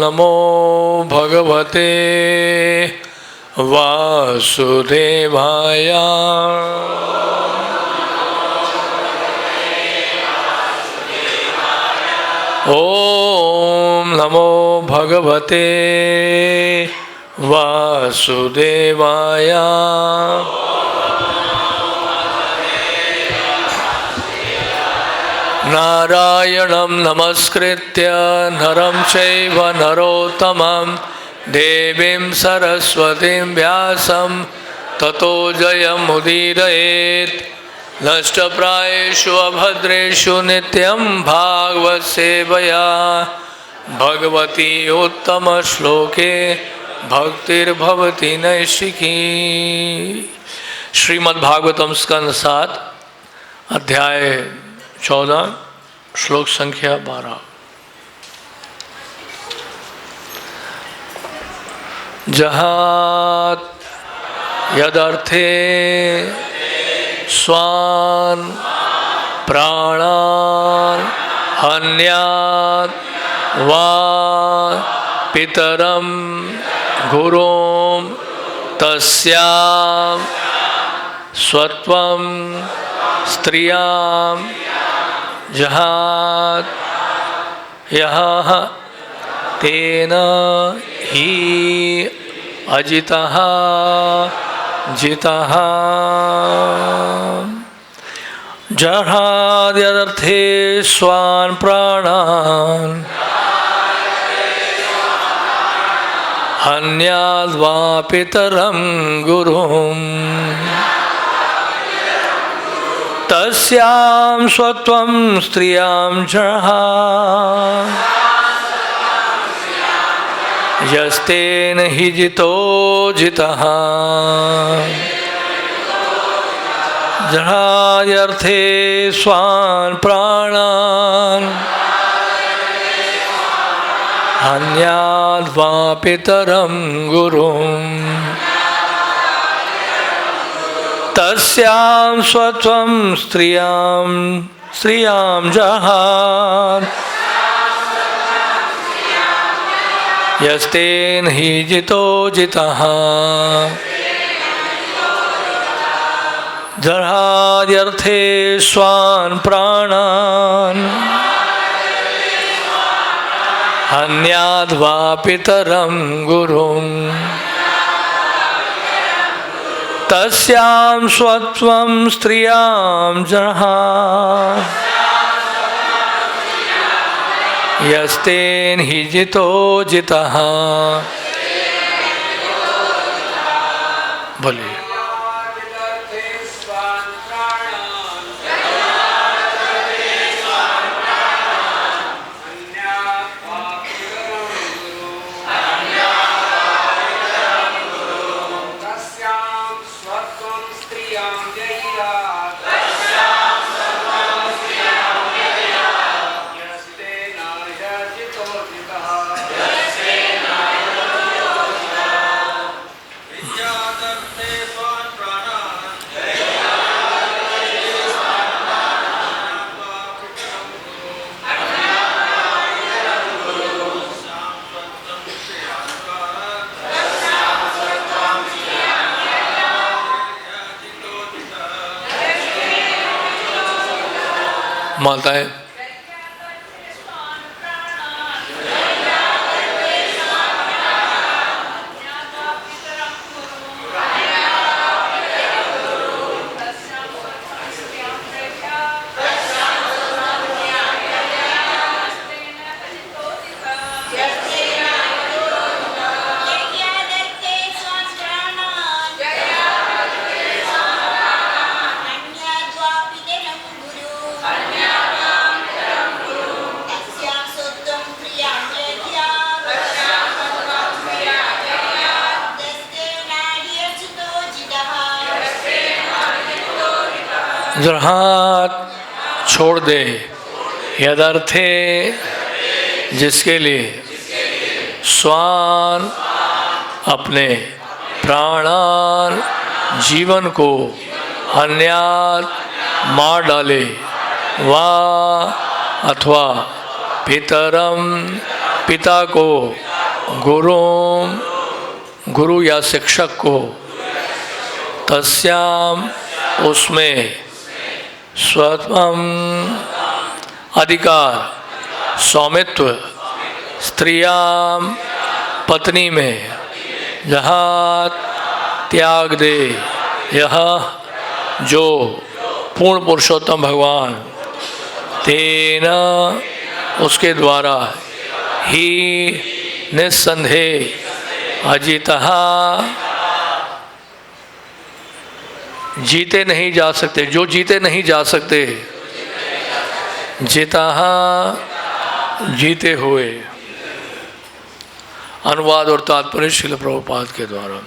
नमो भगवते वासुदेवाय। ओम नमो भगवते वासुदेवाय। नारायणं नमस्कृत्य नरं चैव नरोत्तमं देवीं सरस्वतीं व्यासं ततो जयमुदीरयेत्। नष्टप्रायेषु अभद्रेषु नित्यं भागवत सेवया भगवती उत्तमश्लोके भक्तिर्भवति नैष्ठिकी। श्रीमद्भागवतम स्कंद 7 अध्याय 14 श्लोक संख्या 12। जहात यदर्थे स्वान् प्राणान् हन्यात् वा पितरं गुरुं तस्यां स्वत्वं स्त्रियां जहात यह तेन ही अजितः जितः। जहाद यदर्थे स्वान् प्राणान् हन्याद् वा पितरं गुरुं तस्यां स्वत्वं स्त्रियां जहाद यस्तेन हि जितो जितः। जहाद्यर्थे स्वान् प्राणान् हन्याद् वा पितरं गुरुं तस्यां स्वत्वं स्त्रियां जहाद यस्तेन हि जितो जितः। जहाद्यर्थे स्वान् प्राणान् हन्याद् वा पितरं गुरुं तस्यां स्वत्वं स्त्रियां जहाद यस्तेन हि जितो जितः। बोलिए। माताएं हाथ छोड़ दे यदर्थे जिसके लिए स्वान अपने प्राणान जीवन को अन्यात मार डाले वा अथवा पितरम पिता को गुरु या शिक्षक को तस्याम उसमें स्वत्वम अधिकार स्वामित्व स्त्रियाम पत्नी में जहाँ त्याग दे यह जो पूर्ण पुरुषोत्तम भगवान तेना उसके द्वारा ही निस्संदेह अजितः जीते नहीं जा सकते, जो जीते नहीं जा सकते, जितः जीते हुए। अनुवाद और तात्पर्य श्रील प्रभुपाद के द्वारा।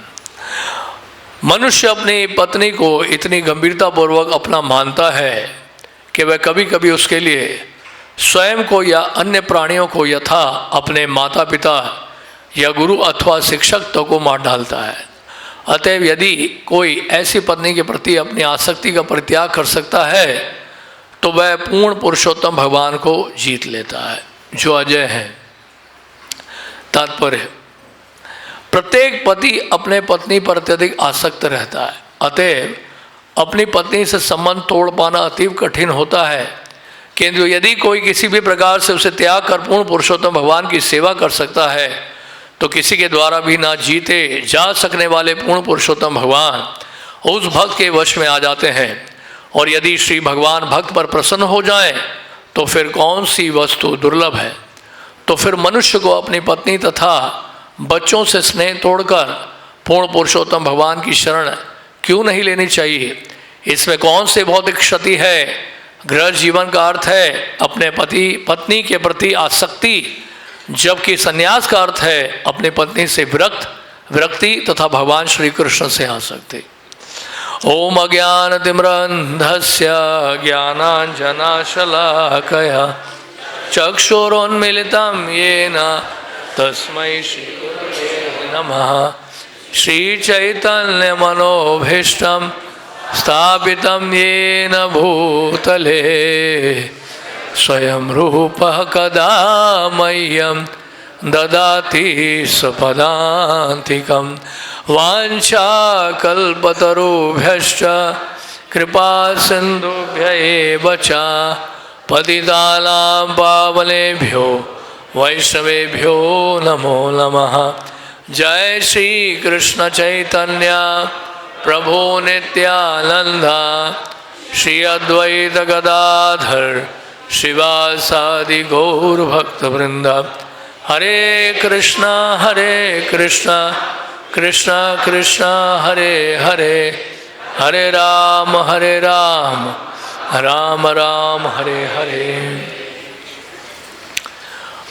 मनुष्य अपनी पत्नी को इतनी गंभीरता पूर्वक अपना मानता है कि वह कभी कभी उसके लिए स्वयं को या अन्य प्राणियों को यथा अपने माता पिता या गुरु अथवा शिक्षक तो को मार डालता है। अतएव यदि कोई ऐसी पत्नी के प्रति अपनी आसक्ति का परित्याग कर सकता है तो वह पूर्ण पुरुषोत्तम भगवान को जीत लेता है जो अजय है। तात्पर्य, प्रत्येक पति अपने पत्नी पर अत्यधिक आसक्त रहता है। अतएव अपनी पत्नी से संबंध तोड़ पाना अतीव कठिन होता है, किंतु यदि कोई किसी भी प्रकार से उसे त्याग कर पूर्ण पुरुषोत्तम भगवान की सेवा कर सकता है तो किसी के द्वारा भी ना जीते जा सकने वाले पूर्ण पुरुषोत्तम भगवान उस भक्त के वश में आ जाते हैं। और यदि श्री भगवान भक्त पर प्रसन्न हो जाए तो फिर कौन सी वस्तु दुर्लभ है। तो फिर मनुष्य को अपनी पत्नी तथा बच्चों से स्नेह तोड़कर पूर्ण पुरुषोत्तम भगवान की शरण क्यों नहीं लेनी चाहिए। इसमें कौन सी भौतिक क्षति है। गृह जीवन का अर्थ है अपने पत्नी के प्रति आसक्ति, जबकि संन्यास का अर्थ है अपनी पत्नी से विरक्ति तथा भगवान श्री कृष्ण से आसक्ति। ओम अज्ञानतिम्रन्धस्य ज्ञानाञ्जनशलाकया चक्षुरोन्मीलितं येन तस्मै श्रीगुरवे नमः। श्रीचैतन्यमनोभीष्टं स्थापितं येन भूतले स्वयं रूपः कदा मह्यं ददाति स्वपदान्तिकं। वाञ्छाकल्पतरुभ्यश्च कृपा सिन्धुभ्य एव च पतितानां पावनेभ्यो वैष्णवेभ्यो नमो नमः। जय श्री कृष्ण चैतन्य प्रभु नित्यानंद श्री अद्वैत गदाधर शिवासादि गौर भक्तवृंद। हरे कृष्णा कृष्णा कृष्णा हरे हरे, हरे राम राम राम हरे हरे।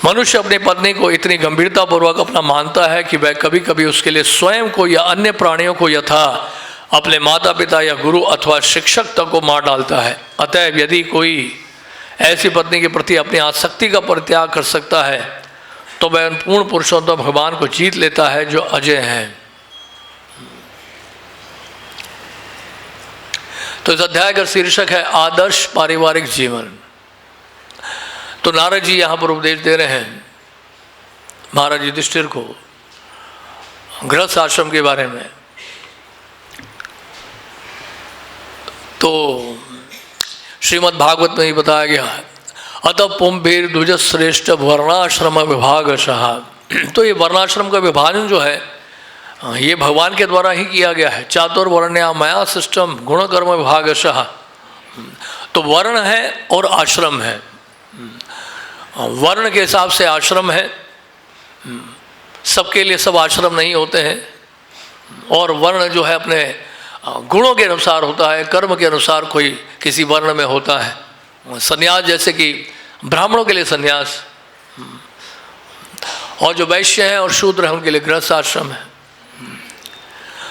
मनुष्य अपनी पत्नी को इतनी गंभीरता पूर्वक अपना मानता है कि वह कभी कभी उसके लिए स्वयं को या अन्य प्राणियों को यथा अपने माता पिता या गुरु अथवा शिक्षक तक को मार डालता है। अतएव यदि कोई ऐसी पत्नी के प्रति अपनी आसक्ति का परित्याग कर सकता है तो वह पूर्ण पुरुषोत्तम भगवान को जीत लेता है जो अजय हैं। तो इस अध्याय का शीर्षक है आदर्श पारिवारिक जीवन। तो नारद जी यहाँ पर उपदेश दे रहे हैं महाराज युधिष्ठिर को गृहस्थ आश्रम के बारे में। तो श्रीमद् भागवत में ही बताया गया है अतः पुंभीर द्विज श्रेष्ठ वर्णाश्रम विभागशः। तो ये वर्णाश्रम का विभाजन जो है ये भगवान के द्वारा ही किया गया है। चातुर्वर्ण्या मया सिस्टम गुण कर्म विभागशः। तो वर्ण है और आश्रम है। वर्ण के हिसाब से आश्रम है, सबके लिए सब आश्रम नहीं होते हैं। और वर्ण जो है अपने गुणों के अनुसार होता है, कर्म के अनुसार कोई किसी वर्ण में होता है। संन्यास जैसे कि ब्राह्मणों के लिए संन्यास, और जो वैश्य हैं और शूद्र हैं उनके लिए गृहस्थ आश्रम है।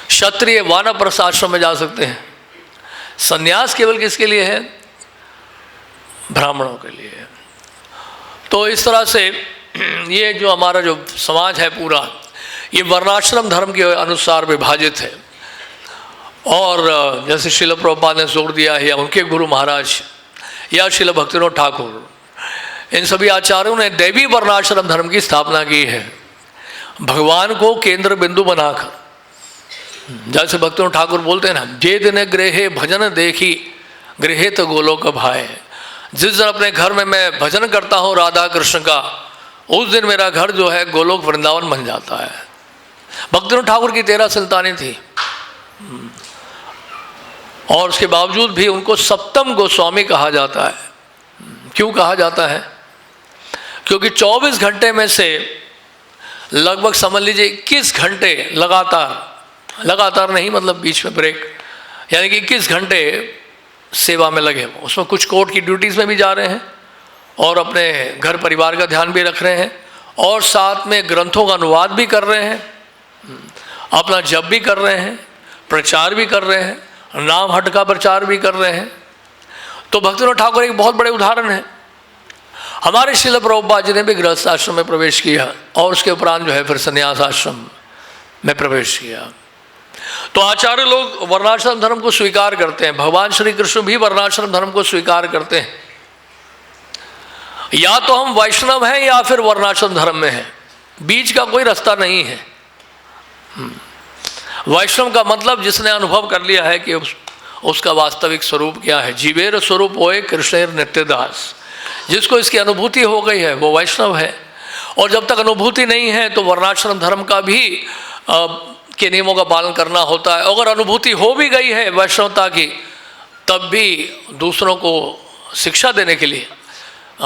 क्षत्रिय वानप्रस्थ आश्रम में जा सकते हैं। संन्यास केवल किसके लिए है? ब्राह्मणों के लिए है। तो इस तरह से ये जो हमारा जो समाज है पूरा ये वर्णाश्रम धर्म के अनुसार विभाजित है। और जैसे श्रील प्रभुपाद ने जोर दिया है या उनके गुरु महाराज या श्रील भक्तिविनोद ठाकुर, इन सभी आचार्यों ने दैवी वर्णाश्रम धर्म की स्थापना की है। भगवान को केंद्र बिंदु बनाकर, जैसे भक्तों ठाकुर बोलते हैं ना, जे दिन गृहे भजन देखी गृहे तो गोलोक भाए। जिस दिन अपने घर में मैं भजन करता हूँ राधा कृष्ण का, उस दिन मेरा घर जो है गोलोक वृंदावन बन जाता है। भक्तों ठाकुर की 13 संतानें थी और उसके बावजूद भी उनको सप्तम गोस्वामी कहा जाता है। क्यों कहा जाता है? क्योंकि 24 घंटे में से लगभग समझ लीजिए 21 घंटे लगातार नहीं, मतलब बीच में ब्रेक, यानी कि 21 घंटे सेवा में लगे। उसमें कुछ कोर्ट की ड्यूटीज़ में भी जा रहे हैं और अपने घर परिवार का ध्यान भी रख रहे हैं और साथ में ग्रंथों का अनुवाद भी कर रहे हैं, अपना जप भी कर रहे हैं, प्रचार भी कर रहे हैं, नाम हट का प्रचार भी कर रहे हैं। तो भक्तिविनोद ठाकुर एक बहुत बड़े उदाहरण है। हमारे श्रील प्रभुपाद जी ने भी गृहस्थ आश्रम में प्रवेश किया और उसके उपरांत जो है फिर संन्यास आश्रम में प्रवेश किया। तो आचार्य लोग वर्णाश्रम धर्म को स्वीकार करते हैं, भगवान श्री कृष्ण भी वर्णाश्रम धर्म को स्वीकार करते हैं। या तो हम वैष्णव हैं या फिर वर्णाश्रम धर्म में हैं, बीच का कोई रास्ता नहीं है। वैष्णव का मतलब जिसने अनुभव कर लिया है कि उसका वास्तविक स्वरूप क्या है। जीवेर स्वरूप होए कृष्णेर नित्यदास, जिसको इसकी अनुभूति हो गई है वो वैष्णव है। और जब तक अनुभूति नहीं है तो वर्णाश्रम धर्म का भी के नियमों का पालन करना होता है। अगर अनुभूति हो भी गई है वैष्णवता की, तब भी दूसरों को शिक्षा देने के लिए,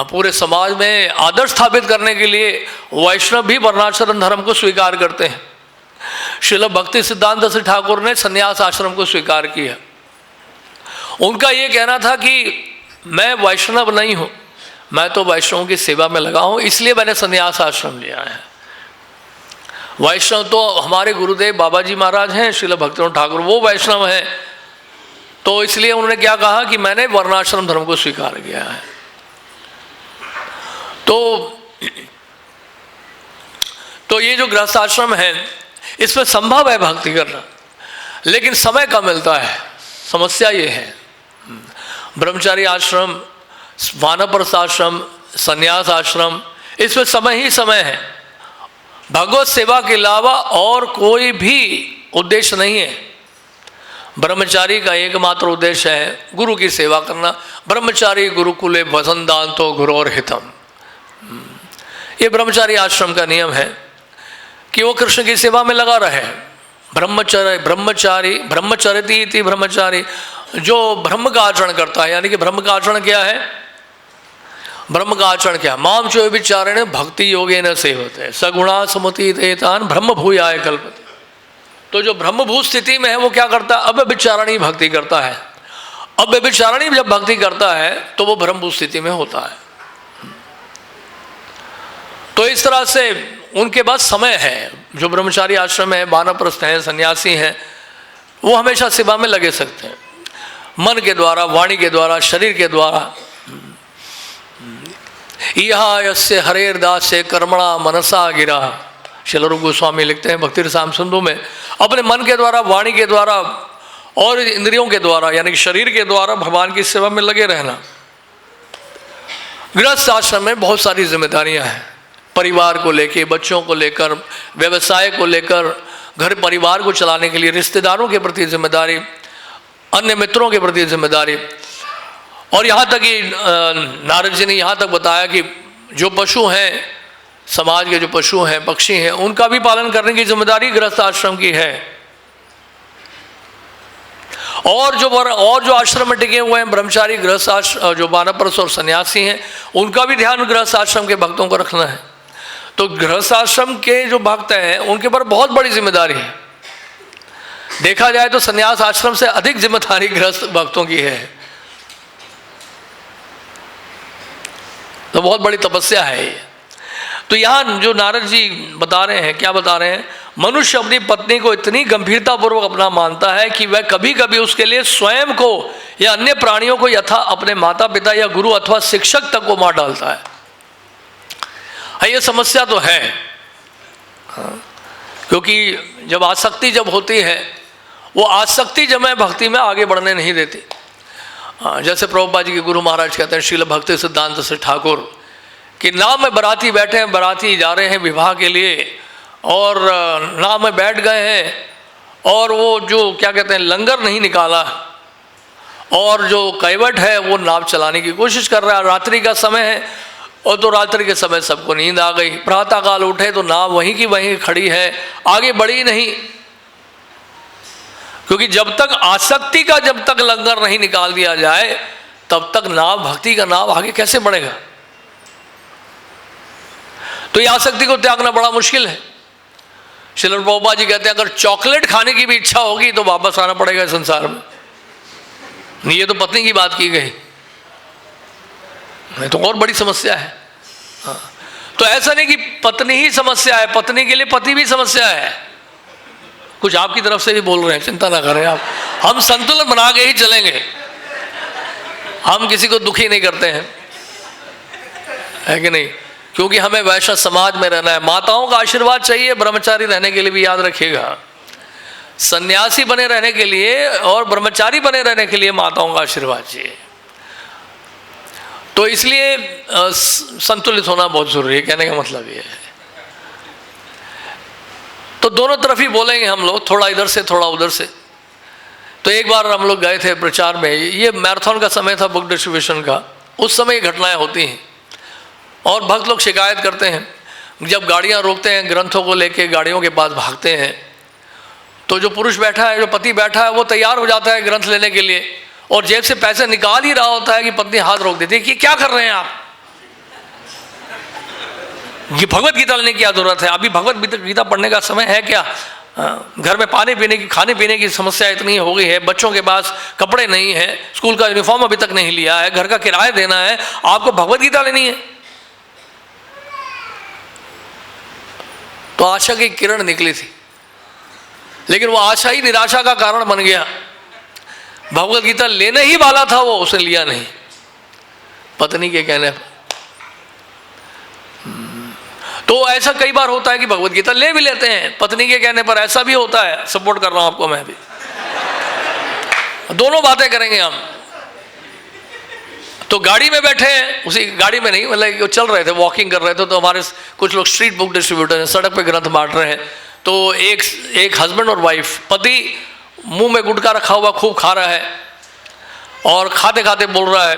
पूरे समाज में आदर्श स्थापित करने के लिए वैष्णव भी वर्णाश्रम धर्म को स्वीकार करते हैं। श्रील भक्ति सिद्धांत श्री ठाकुर ने संन्यास आश्रम को स्वीकार किया। उनका ये कहना था कि मैं वैष्णव नहीं हूँ, मैं तो वैष्णवों की सेवा में लगा हूँ, इसलिए मैंने संन्यास आश्रम लिया है। वैष्णव तो हमारे गुरुदेव बाबा जी महाराज हैं, श्रील भक्तिविनोद ठाकुर, वो वैष्णव हैं। तो इसलिए उन्होंने क्या कहा कि मैंने वर्णाश्रम धर्म को स्वीकार किया है। तो ये जो गृहस्थ आश्रम है इसमें संभव है भक्ति करना, लेकिन समय कम मिलता है। समस्या ये है, ब्रह्मचारी आश्रम, वानप्रस्थ आश्रम, संन्यास आश्रम, इसमें समय ही समय है। भगवत सेवा के अलावा और कोई भी उद्देश्य नहीं है। ब्रह्मचारी का एकमात्र उद्देश्य है गुरु की सेवा करना। ब्रह्मचारी गुरुकुले वसंदांतो गुरोर हितम, ये ब्रह्मचारी आश्रम का नियम है कि वो कृष्ण की सेवा में लगा रहे। ब्रह्मचर्यति इति ब्रह्मचारी, जो ब्रह्म का आचरण करता है, यानी कि ब्रह्म का आचरण क्या है? ब्रह्म का आचरण क्या? माम चो विचारण भक्ति योगे न सेवते सगुणा समुतितान ब्रह्म भूयाय कल्पते। तो जो ब्रह्मभूत स्थिति में है वो क्या करता है? अब विचारणी भक्ति करता है। अब विचारणी जब भक्ति करता है तो वो ब्रह्मभूत स्थिति में होता है। तो इस तरह से उनके पास समय है। जो ब्रह्मचारी आश्रम है, वानप्रस्थ हैं, सन्यासी हैं, वो हमेशा सेवा में लगे सकते हैं, मन के द्वारा, वाणी के द्वारा, शरीर के द्वारा। इहा यस्य हरेर दास से कर्मणा मनसा गिरा, श्रील रूप गोस्वामी लिखते हैं भक्ति रसायन सिंधु में। अपने मन के द्वारा, वाणी के द्वारा और इंद्रियों के द्वारा, यानी कि शरीर के द्वारा भगवान की सेवा में लगे रहना। गृहस्थ आश्रम में बहुत सारी जिम्मेदारियां हैं, परिवार को लेकर, बच्चों को लेकर, व्यवसाय को लेकर, घर परिवार को चलाने के लिए, रिश्तेदारों के प्रति जिम्मेदारी, अन्य मित्रों के प्रति जिम्मेदारी। और यहाँ तक कि नारद जी ने यहाँ तक बताया कि जो पशु हैं, समाज के जो पशु हैं, पक्षी हैं, उनका भी पालन करने की जिम्मेदारी गृहस्थ आश्रम की है। और जो आश्रम में टिके हुए हैं ब्रह्मचारी, गृहस्थ आश्रम, जो वानप्रस्थ और सन्यासी हैं, उनका भी ध्यान गृहस्थ आश्रम के भक्तों को रखना है। तो गृहस्थ आश्रम के जो भक्त हैं उनके पर बहुत बड़ी जिम्मेदारी है। देखा जाए तो सन्यास आश्रम से अधिक जिम्मेदारी गृहस्थ भक्तों की है। तो बहुत बड़ी तपस्या है ये। तो यहाँ जो नारद जी बता रहे हैं, क्या बता रहे हैं? मनुष्य अपनी पत्नी को इतनी गंभीरतापूर्वक अपना मानता है कि वह कभी कभी उसके लिए स्वयं को या अन्य प्राणियों को यथा अपने माता पिता या गुरु अथवा शिक्षक तक को मार डालता है। ये समस्या तो है, क्योंकि जब आसक्ति जब होती है, वो आसक्ति जब मैं भक्ति में आगे बढ़ने नहीं देती। जैसे प्रभुपाद जी के गुरु महाराज कहते हैं, श्रील भक्ति सिद्धांत श्री ठाकुर, कि नाम में बाराती बैठे हैं, बाराती जा रहे हैं विवाह के लिए, और नाव में बैठ गए हैं, और वो जो क्या कहते हैं लंगर नहीं निकाला, और जो कैवट है वो नाव चलाने की कोशिश कर रहा है। रात्रि का समय है, और तो रात्रि के समय सबको नींद आ गई। प्रातःकाल उठे तो नाव वहीं की वहीं खड़ी है, आगे बढ़ी नहीं, क्योंकि जब तक आसक्ति का जब तक लंगर नहीं निकाल दिया जाए तब तक नाव, भक्ति का नाव आगे कैसे बढ़ेगा। तो ये आसक्ति को त्यागना बड़ा मुश्किल है। श्रील प्रभुपाद जी कहते हैं अगर चॉकलेट खाने की भी इच्छा होगी तो वापस आना पड़ेगा इस संसार में। ये तो पत्नी की बात की गई, नहीं तो और बड़ी समस्या है। हाँ। तो ऐसा नहीं कि पत्नी ही समस्या है, पत्नी के लिए पति भी समस्या है। कुछ आपकी तरफ से भी बोल रहे हैं, चिंता ना करें आप, हम संतुलन बना के ही चलेंगे, हम किसी को दुखी नहीं करते हैं, है कि नहीं, क्योंकि हमें वैश्य समाज में रहना है। माताओं का आशीर्वाद चाहिए ब्रह्मचारी रहने के लिए भी, याद रखिएगा। सन्यासी बने रहने के लिए और ब्रह्मचारी बने रहने के लिए माताओं का आशीर्वाद चाहिए। तो इसलिए संतुलित होना बहुत जरूरी है, कहने का मतलब ये है। तो दोनों तरफ ही बोलेंगे हम लोग, थोड़ा इधर से थोड़ा उधर से। तो एक बार हम लोग गए थे प्रचार में, ये मैराथन का समय था बुक डिस्ट्रीब्यूशन का, उस समय ये घटनाएं होती हैं और भक्त लोग शिकायत करते हैं। जब गाड़ियां रोकते हैं, ग्रंथों को लेके गाड़ियों के पास भागते हैं, तो जो पुरुष बैठा है, जो पति बैठा है, वो तैयार हो जाता है ग्रंथ लेने के लिए, और जेब से पैसे निकाल ही रहा होता है कि पत्नी हाथ रोक देती है कि क्या कर रहे हैं आप, ये भगवत गीता लेने की क्या जरूरत है, अभी भगवत गीता पढ़ने का समय है क्या। घर में पानी पीने की, खाने पीने की समस्या इतनी हो गई है, बच्चों के पास कपड़े नहीं है, स्कूल का यूनिफॉर्म अभी तक नहीं लिया है, घर का किराया देना है, आपको भगवत गीता लेनी है। तो आशा की किरण निकली थी, लेकिन वो आशा ही निराशा का कारण बन गया। भगवत गीता लेने ही वाला था वो, उसने लिया नहीं पत्नी के कहने पर। तो ऐसा कई बार होता है कि भगवत गीता ले भी लेते हैं पत्नी के कहने पर, ऐसा भी होता है। सपोर्ट कर रहा हूं आपको मैं भी, दोनों बातें करेंगे हम। तो गाड़ी में बैठे हैं, उसी गाड़ी में नहीं, मतलब चल रहे थे, वॉकिंग कर रहे थे, तो हमारे कुछ लोग स्ट्रीट बुक डिस्ट्रीब्यूटर हैं, सड़क पे ग्रंथ बांट रहे हैं। तो एक हस्बैंड और वाइफ, पति मुंह में गुटखा रखा हुआ खूब खा रहा है और खाते खाते बोल रहा है,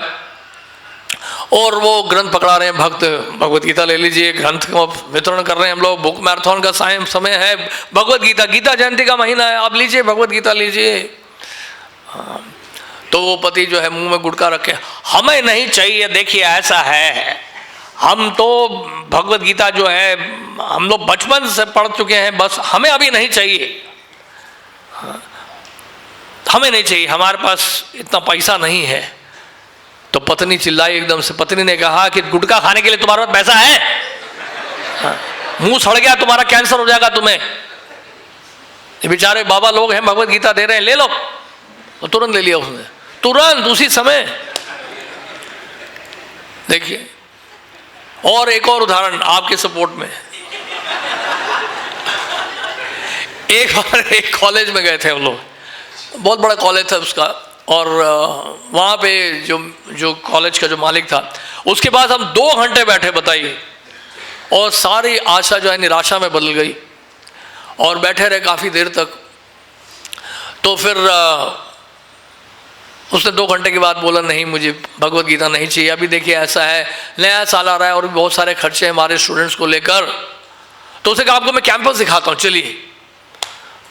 और वो ग्रंथ पकड़ा रहे हैं भक्त, भगवत गीता ले लीजिए, ग्रंथ का वितरण कर रहे हैं हम लोग, बुक मैराथन का समय है, भगवत गीता, गीता जयंती का महीना है, आप लीजिए भगवत गीता लीजिए। तो वो पति जो है मुंह में गुटखा रखे, हमें नहीं चाहिए, देखिए ऐसा है, हम तो भगवत गीता जो है हम लोग बचपन से पढ़ चुके हैं, बस हमें अभी नहीं चाहिए, हमें नहीं चाहिए, हमारे पास इतना पैसा नहीं है। तो पत्नी चिल्लाई एकदम से, पत्नी ने कहा कि गुटखा खाने के लिए तुम्हारे पास पैसा है? मुंह सड़ गया तुम्हारा, कैंसर हो जाएगा तुम्हें। ये बेचारे बाबा लोग हैं, भगवत गीता दे रहे हैं, ले लो। तो तुरंत ले लिया उसने, तुरंत उसी समय। देखिए, और एक और उदाहरण आपके सपोर्ट में। एक बार एक कॉलेज में गए थे हम लोग, बहुत बड़ा कॉलेज था उसका, और वहाँ पे जो कॉलेज का जो मालिक था, उसके पास हम 2 घंटे बैठे, बताइए, और सारी आशा जो है निराशा में बदल गई, और बैठे रहे काफ़ी देर तक। तो फिर उसने 2 घंटे के बाद बोला, नहीं मुझे भगवत गीता नहीं चाहिए, अभी देखिए ऐसा है, नया साल आ रहा है और भी बहुत सारे खर्चे हैं हमारे स्टूडेंट्स को लेकर। तो उसने कहा आपको मैं कैंपस दिखाता हूँ, चलिए।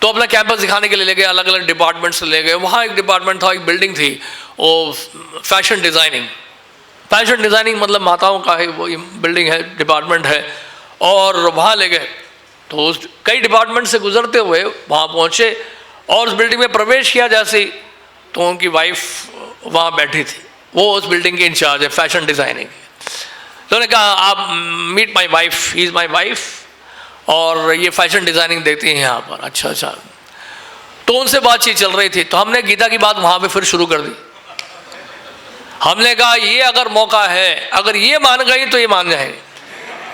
तो अपना कैंपस दिखाने के लिए ले गए, अलग अलग डिपार्टमेंट से ले गए। वहाँ एक डिपार्टमेंट था, एक बिल्डिंग थी, वो फैशन डिज़ाइनिंग, फैशन डिज़ाइनिंग मतलब माताओं का है, वो बिल्डिंग है, डिपार्टमेंट है, और वहाँ ले गए। तो उस कई डिपार्टमेंट से गुजरते हुए वहाँ पहुँचे, और उस बिल्डिंग में प्रवेश किया जैसे, तो उनकी वाइफ वहाँ बैठी थी, वो उस बिल्डिंग के इंचार्ज है फैशन डिज़ाइनिंग। तो उन्होंने कहा आप meet my wife, he is my wife, और ये फैशन डिज़ाइनिंग देखती हैं यहाँ पर। अच्छा अच्छा। तो उनसे बातचीत चल रही थी, तो हमने गीता की बात वहाँ पे फिर शुरू कर दी। हमने कहा ये अगर मौका है, अगर ये मान गई तो ये मान जाएंगे।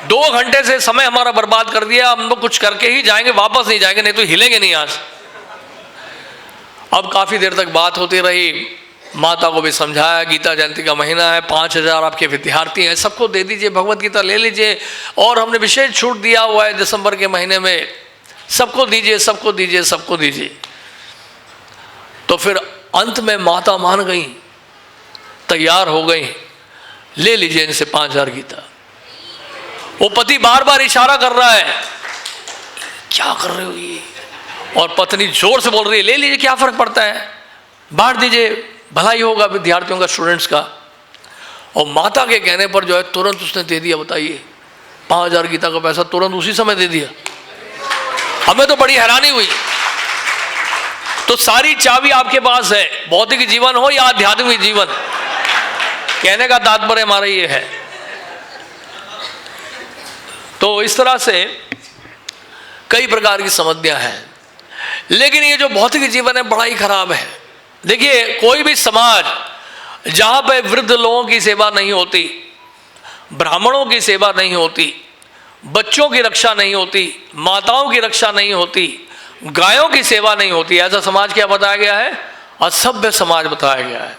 2 घंटे से समय हमारा बर्बाद कर दिया, हम लोग कुछ करके ही जाएंगे, वापस नहीं जाएंगे, नहीं तो हिलेंगे नहीं आज। अब काफ़ी देर तक बात होती रही, माता को भी समझाया, गीता जयंती का महीना है, 5000 आपके विद्यार्थी हैं, सबको दे दीजिए, भगवत गीता ले लीजिए, और हमने विशेष छूट दिया हुआ है दिसंबर के महीने में सबको दीजिए, सबको दीजिए, सबको दीजिए। तो फिर अंत में माता मान गई, तैयार हो गई, ले लीजिए इनसे 5000 गीता। वो पति बार बार इशारा कर रहा है, क्या कर रहे हो ये, और पत्नी जोर से बोल रही है, ले लीजिए, क्या फर्क पड़ता है, बांट दीजिए, भलाई होगा विद्यार्थियों का, स्टूडेंट्स का। और माता के कहने पर जो है तुरंत उसने दे दिया। बताइए, 5000 गीता का पैसा तुरंत उसी समय दे दिया। हमें तो बड़ी हैरानी हुई। तो सारी चाबी आपके पास है, भौतिक जीवन हो या आध्यात्मिक जीवन। कहने का तात्पर्य हमारा ये है। तो इस तरह से कई प्रकार की समस्या हैं, लेकिन ये जो भौतिक जीवन है बड़ा ही खराब है। देखिए, कोई भी समाज जहां पे वृद्ध लोगों की सेवा नहीं होती, ब्राह्मणों की सेवा नहीं होती, बच्चों की रक्षा नहीं होती, माताओं की रक्षा नहीं होती, गायों की सेवा नहीं होती, ऐसा समाज क्या बताया गया है? असभ्य समाज बताया गया है।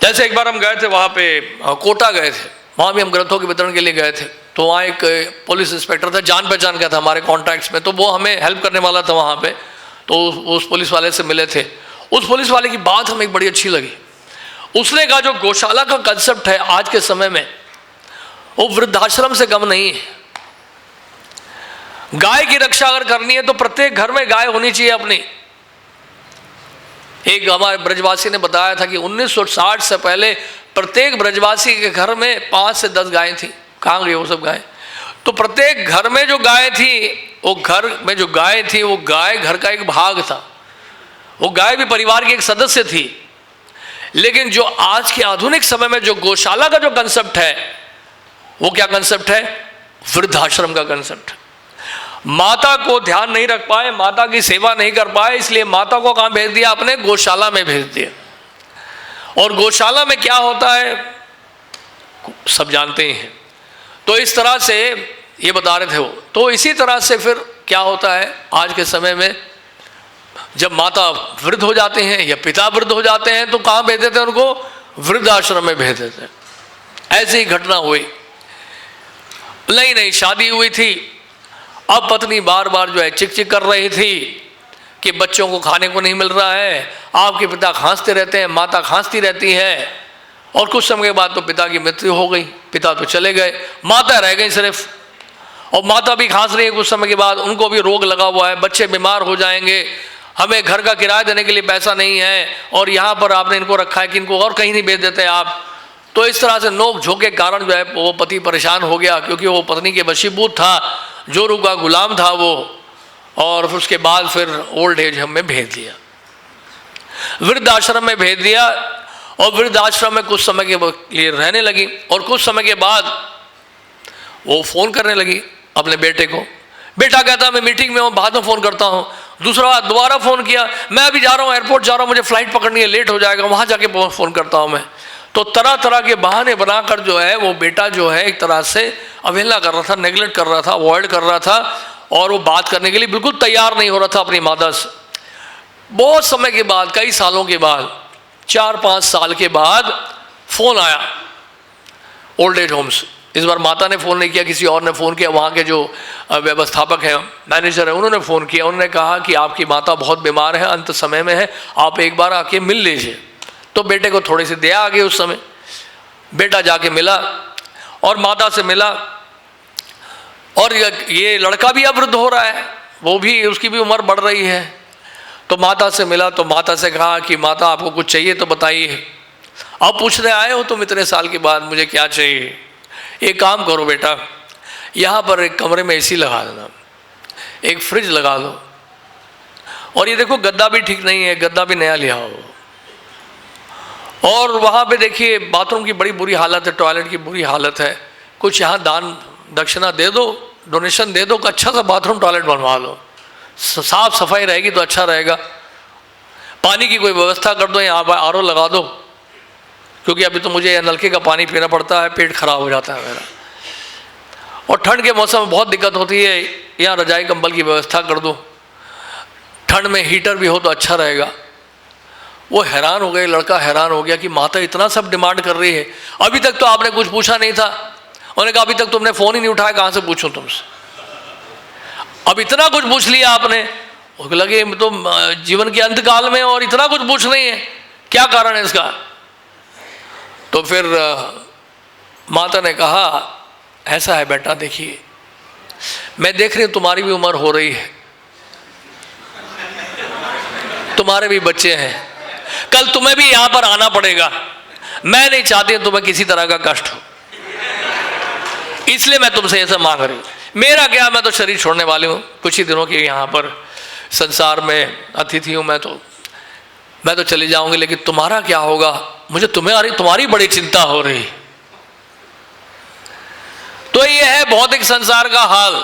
जैसे एक बार हम गए थे वहाँ पे, कोटा गए थे, वहाँ भी हम ग्रंथों के वितरण के लिए गए थे। तो वहाँ एक पुलिस इंस्पेक्टर था, जान पहचान का था हमारे कॉन्टैक्ट्स में, तो वो हमें हेल्प करने वाला था वहाँ पे। तो उस पुलिस वाले से मिले थे। उस पुलिस वाले की बात हमें बड़ी अच्छी लगी। उसने कहा जो गौशाला का कंसेप्ट है आज के समय में, वो वृद्धाश्रम से कम नहीं है। गाय की रक्षा अगर करनी है तो प्रत्येक घर में गाय होनी चाहिए अपनी। एक हमारे ब्रजवासी ने बताया था कि 1960 से पहले प्रत्येक ब्रजवासी के घर में 5 से 10 गायें थी। कहाँ गई वो सब गायें? तो प्रत्येक घर में जो गाय थी, वो घर में जो गाय थी, वो गाय घर का एक भाग था। वो गाय भी परिवार की एक सदस्य थी। लेकिन जो आज के आधुनिक समय में जो गौशाला का जो कंसेप्ट है, वो क्या कंसेप्ट है? वृद्धाश्रम का कंसेप्ट। माता को ध्यान नहीं रख पाए, माता की सेवा नहीं कर पाए, इसलिए माता को कहाँ भेज दिया? अपने गौशाला में भेज दिया। और गौशाला में क्या होता है सब जानते ही हैं। तो इस तरह से ये बता रहे थे वो। तो इसी तरह से फिर क्या होता है आज के समय में, जब माता वृद्ध हो जाते हैं या पिता वृद्ध हो जाते हैं, तो कहाँ भेज देते हैं उनको? वृद्धाश्रम में भेज देते हैं। ऐसी ही घटना हुई। नई नई शादी हुई थी, अब पत्नी बार बार जो है चिक चिक कर रही थी कि बच्चों को खाने को नहीं मिल रहा है, आपके पिता खांसते रहते हैं, माता खांसती रहती है। और कुछ समय के बाद तो पिता की मृत्यु हो गई, पिता तो चले गए, माता रह गई सिर्फ। और माता भी खांस रही है कुछ समय के बाद, उनको भी रोग लगा हुआ है, बच्चे बीमार हो जाएंगे, हमें घर का किराया देने के लिए पैसा नहीं है, और यहाँ पर आपने इनको रखा है कि इनको और कहीं नहीं भेज देते आप। तो इस तरह से नोक झोंक के कारण जो है वो पति परेशान हो गया, क्योंकि वो पत्नी के वशीभूत था, जोरू का गुलाम था वो। और उसके बाद फिर ओल्ड एज होम में भेज दिया, वृद्धाश्रम में भेज दिया। और वृद्धाश्रम में कुछ समय के लिए रहने लगी, और कुछ समय के बाद वो फ़ोन करने लगी अपने बेटे को। बेटा कहता मैं मीटिंग में हूँ, बाद में फ़ोन करता हूँ। दूसरा बार दोबारा फ़ोन किया, मैं अभी जा रहा हूँ, एयरपोर्ट जा रहा हूँ, मुझे फ़्लाइट पकड़नी है, लेट हो जाएगा, वहाँ जाके फ़ोन करता हूँ मैं। तो तरह तरह के बहाने बनाकर जो है वो बेटा जो है एक तरह से अवहेलना कर रहा था, नेगलेक्ट कर रहा था, अवॉइड कर रहा था, और वो बात करने के लिए बिल्कुल तैयार नहीं हो रहा था अपनी माता से। बहुत समय के बाद, कई सालों के बाद, 4-5 साल के बाद फ़ोन आया ओल्ड एज होम से। इस बार माता ने फ़ोन नहीं किया, किसी और ने फ़ोन किया। वहाँ के जो व्यवस्थापक हैं, मैनेजर हैं, उन्होंने फ़ोन किया। उन्होंने कहा कि आपकी माता बहुत बीमार है, अंत समय में है, आप एक बार आके मिल लीजिए। तो बेटे को थोड़ी सी दया आ गई उस समय। बेटा जाके मिला और माता से मिला, और ये लड़का भी अब वृद्ध हो रहा है, वो भी, उसकी भी उम्र बढ़ रही है। तो माता से मिला, तो माता से कहा कि माता आपको कुछ चाहिए तो बताइए। अब पूछने आए हो तुम इतने साल के बाद मुझे क्या चाहिए? एक काम करो बेटा, यहाँ पर एक कमरे में एसी लगा देना, एक फ्रिज लगा दो, और ये देखो गद्दा भी ठीक नहीं है, गद्दा भी नया ले आओ। और वहाँ पे देखिए बाथरूम की बड़ी बुरी हालत है, टॉयलेट की बुरी हालत है, कुछ यहाँ दान दक्षिणा दे दो, डोनेशन दे दो, कि अच्छा सा बाथरूम टॉयलेट बनवा दो, साफ सफाई रहेगी तो अच्छा रहेगा। पानी की कोई व्यवस्था कर दो, यहाँ आरओ लगा दो, क्योंकि अभी तो मुझे नलके का पानी पीना पड़ता है, पेट खराब हो जाता है मेरा, और ठंड के मौसम में बहुत दिक्कत होती है, यहाँ रजाई कंबल की व्यवस्था कर दो, ठंड में हीटर भी हो तो अच्छा रहेगा। वो हैरान हो गए, लड़का हैरान हो गया कि माता इतना सब डिमांड कर रही है, अभी तक तो आपने कुछ पूछा नहीं था। उन्होंने कहा अभी तक तुमने फ़ोन ही नहीं उठाया, कहाँ से पूछूं तुमसे? अब इतना कुछ पूछ लिया आपने, उसको लगे तो जीवन के अंत काल में और इतना कुछ पूछ रही है, क्या कारण है इसका? तो फिर माता ने कहा, ऐसा है बेटा, देखिए मैं देख रही हूं तुम्हारी भी उम्र हो रही है, तुम्हारे भी बच्चे हैं, कल तुम्हें भी यहां पर आना पड़ेगा। मैं नहीं चाहती तुम्हें किसी तरह का कष्ट हो, इसलिए मैं तुमसे ऐसा मांग रही हूं। मेरा क्या, मैं तो शरीर छोड़ने वाली हूं, कुछ ही दिनों की यहां पर संसार में अतिथि हूं, मैं तो चली जाऊंगी, लेकिन तुम्हारा क्या होगा, मुझे तुम्हारी बड़ी चिंता हो रही। तो ये है भौतिक संसार का हाल,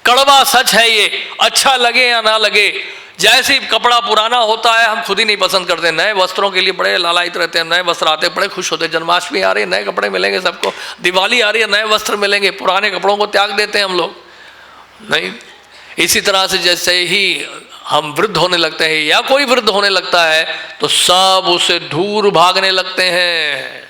कड़वा सच है ये, अच्छा लगे या ना लगे। जैसे ही कपड़ा पुराना होता है हम खुद ही नहीं पसंद करते, नए वस्त्रों के लिए बड़े लालायित रहते हैं, नए वस्त्र आते बड़े खुश होते हैं, जन्माष्टमी आ रही है नए कपड़े मिलेंगे सबको, दिवाली आ रही है नए वस्त्र मिलेंगे, पुराने कपड़ों को त्याग देते हैं हम लोग। नहीं, इसी तरह से जैसे ही हम वृद्ध होने लगते हैं या कोई वृद्ध होने लगता है तो सब उसे दूर भागने लगते हैं।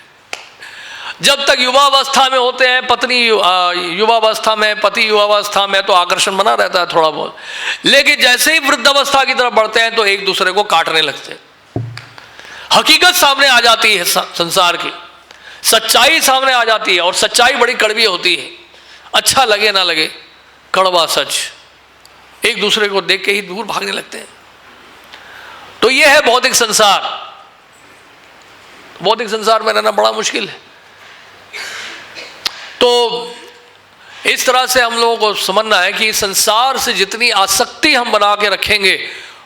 जब तक युवावस्था में होते हैं, पत्नी युवावस्था में, पति युवावस्था में, तो आकर्षण बना रहता है थोड़ा बहुत, लेकिन जैसे ही वृद्धावस्था की तरफ बढ़ते हैं तो एक दूसरे को काटने लगते हैं। हकीकत सामने आ जाती है, संसार की सच्चाई सामने आ जाती है, और सच्चाई बड़ी कड़वी होती है, अच्छा लगे ना लगे, कड़वा सच। एक दूसरे को देख के ही दूर भागने लगते हैं। तो यह है भौतिक संसार। भौतिक संसार में रहना बड़ा मुश्किल है। तो इस तरह से हम लोगों को समझना है कि संसार से जितनी आसक्ति हम बना के रखेंगे,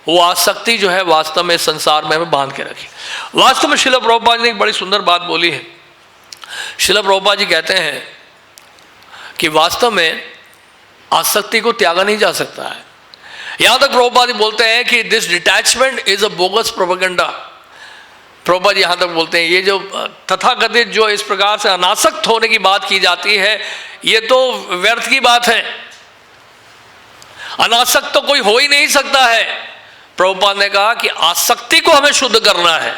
वो आसक्ति जो है वास्तव में संसार में हमें बांध के रखे। वास्तव में श्रील प्रभुपाद जी ने एक बड़ी सुंदर बात बोली है। श्रील प्रभुपाद जी कहते हैं कि वास्तव में आसक्ति को त्यागा नहीं जा सकता है। यहां तक प्रभुपाद जी बोलते हैं कि this detachment is a bogus propaganda. Prabhupad ji यहां तक बोलते हैं ये जो तथाकथित जो इस प्रकार से अनासक्त होने की बात की जाती है, ये तो व्यर्थ की बात है। अनासक्त तो कोई हो ही नहीं सकता है। प्रभुपाद ने कहा कि आसक्ति को हमें शुद्ध करना है।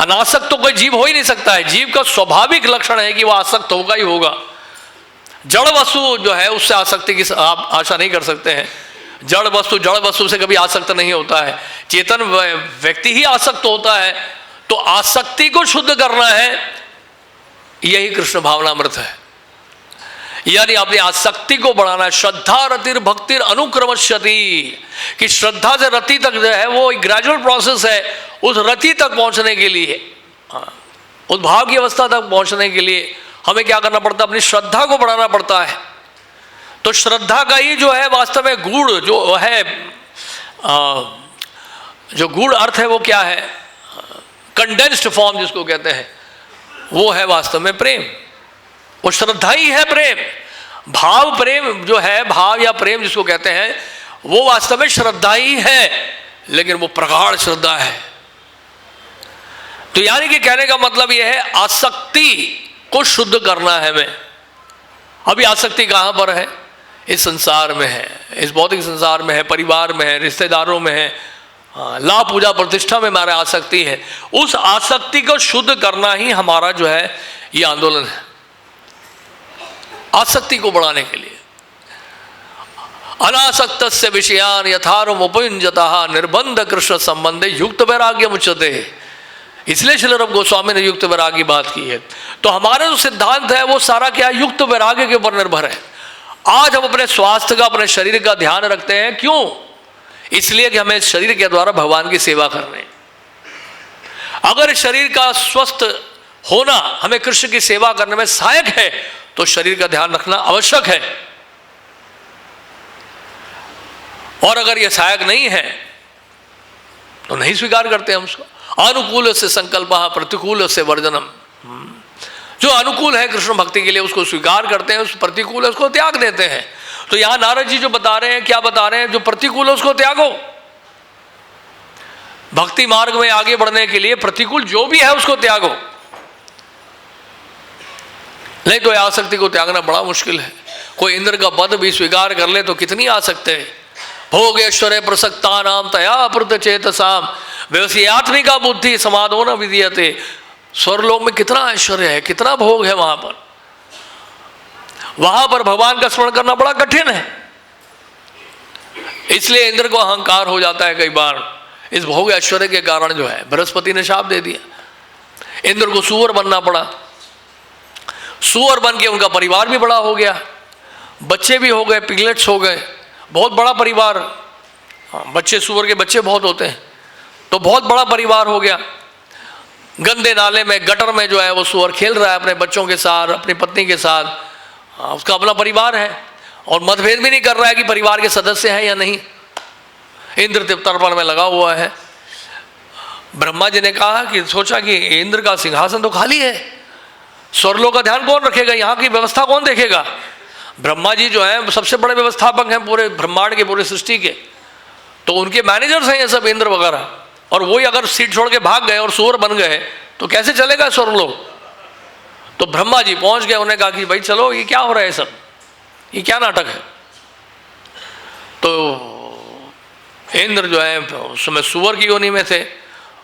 अनासक्त तो कोई जीव हो ही नहीं सकता है। जीव का स्वाभाविक लक्षण है कि वह आसक्त होगा ही होगा। जड़ वस्तु जो है उससे आसक्ति की आप आशा नहीं कर सकते हैं। जड़ वस्तु से कभी आसक्त नहीं होता है। चेतन व्यक्ति ही आसक्त होता है। तो आसक्ति को शुद्ध करना है, यही कृष्ण भावनामृत है। यानी अपनी आसक्ति को बढ़ाना है। श्रद्धा रतिर भक्तिर अनुक्रमश्यति, कि श्रद्धा से रति तक जो है वो एक ग्रेजुअल प्रोसेस है। उस रति तक पहुंचने के लिए, उस भाव की अवस्था तक पहुंचने के लिए हमें क्या करना पड़ता है? अपनी श्रद्धा को बढ़ाना पड़ता है। तो श्रद्धा का ही जो है वास्तव में गूढ़ जो है, जो गूढ़ अर्थ है वो क्या है? कंडेंस्ड फॉर्म जिसको कहते हैं, वो है वास्तव में प्रेम। वो श्रद्धा ही है प्रेम। भाव प्रेम जो है, भाव या प्रेम जिसको कहते हैं, वो वास्तव में श्रद्धा ही है, लेकिन वो प्रगाढ़ श्रद्धा है। तो यानी कि कहने का मतलब यह है आसक्ति को शुद्ध करना है हमें। अभी आसक्ति कहाँ पर है? इस संसार में है, इस भौतिक संसार में है, परिवार में है, रिश्तेदारों में है, लाभ पूजा प्रतिष्ठा में हमारा आसक्ति है। उस आसक्ति को शुद्ध करना ही हमारा जो है ये आंदोलन है, आसक्ति को बढ़ाने के लिए। अनासक्तस्य विषयान यथारमुपयुञ्जतः निर्बंध कृष्ण संबंधे युक्त वैराग्य मुच्यते। इसलिए श्रील रूप गोस्वामी ने युक्त वैराग्य की बात की है। तो हमारा जो सिद्धांत है वो सारा क्या युक्त वैराग्य के ऊपर निर्भर है। आज हम अपने स्वास्थ्य का, अपने शरीर का ध्यान रखते हैं। क्यों? इसलिए कि हमें शरीर के द्वारा भगवान की सेवा करनी। अगर शरीर का स्वस्थ होना हमें कृष्ण की सेवा करने में सहायक है तो शरीर का ध्यान रखना आवश्यक है। और अगर यह सहायक नहीं है तो नहीं स्वीकार करते हम उसको। अनुकूल से संकल्प, प्रतिकूल से वर्जनम। जो अनुकूल है कृष्ण भक्ति के लिए उसको स्वीकार करते हैं, उस प्रतिकूल है उसको त्याग देते हैं। तो यहां नारद जी जो बता रहे हैं, क्या बता रहे हैं? जो प्रतिकूल है उसको त्यागो। भक्ति मार्ग में आगे बढ़ने के लिए प्रतिकूल जो भी है उसको त्यागो, नहीं तो आसक्ति को त्यागना बड़ा मुश्किल है। कोई इंद्र का पद भी स्वीकार कर ले तो कितनी आसक्ति है। भोग ऐश्वर्य प्रसक्ता नाम तया अप्रत चेतसाम व्यवसायत्मिका बुद्धि समाधो न विधीयते। स्वर्लोक में कितना ऐश्वर्य है, कितना भोग है, वहां पर भगवान का स्मरण करना बड़ा कठिन है। इसलिए इंद्र को अहंकार हो जाता है कई बार, इस भोग ऐश्वर्य के कारण जो है बृहस्पति ने शाप दे दिया। इंद्र को सूअर बनना पड़ा, सूअर बन के उनका परिवार भी बड़ा हो गया, बच्चे भी हो गए, पिगलेट्स हो गए, बहुत बड़ा परिवार। बच्चे, सूअर के बच्चे बहुत होते हैं, तो बहुत बड़ा परिवार हो गया। गंदे नाले में, गटर में जो है वो सूअर खेल रहा है अपने बच्चों के साथ, अपनी पत्नी के साथ, उसका अपना परिवार है और मतभेद भी नहीं कर रहा है कि परिवार के सदस्य हैं या नहीं। इंद्र तर्पण में लगा हुआ है। ब्रह्मा जी ने कहा कि सोचा कि इंद्र का सिंहासन तो खाली है, स्वर्लोक का ध्यान कौन रखेगा, यहाँ की व्यवस्था कौन देखेगा। ब्रह्मा जी जो है सबसे बड़े व्यवस्थापक हैं पूरे ब्रह्मांड के, पूरे सृष्टि के, तो उनके मैनेजर्स हैं ये सब इंद्र वगैरह, और वही अगर सीट छोड़ के भाग गए और सूअर बन गए तो कैसे चलेगा स्वर्गलोक। तो ब्रह्मा जी पहुंच गए, उन्होंने कहा कि भाई चलो ये क्या हो रहा है, सब ये क्या नाटक है। तो इंद्र जो है उस समय सूअर की योनि में थे,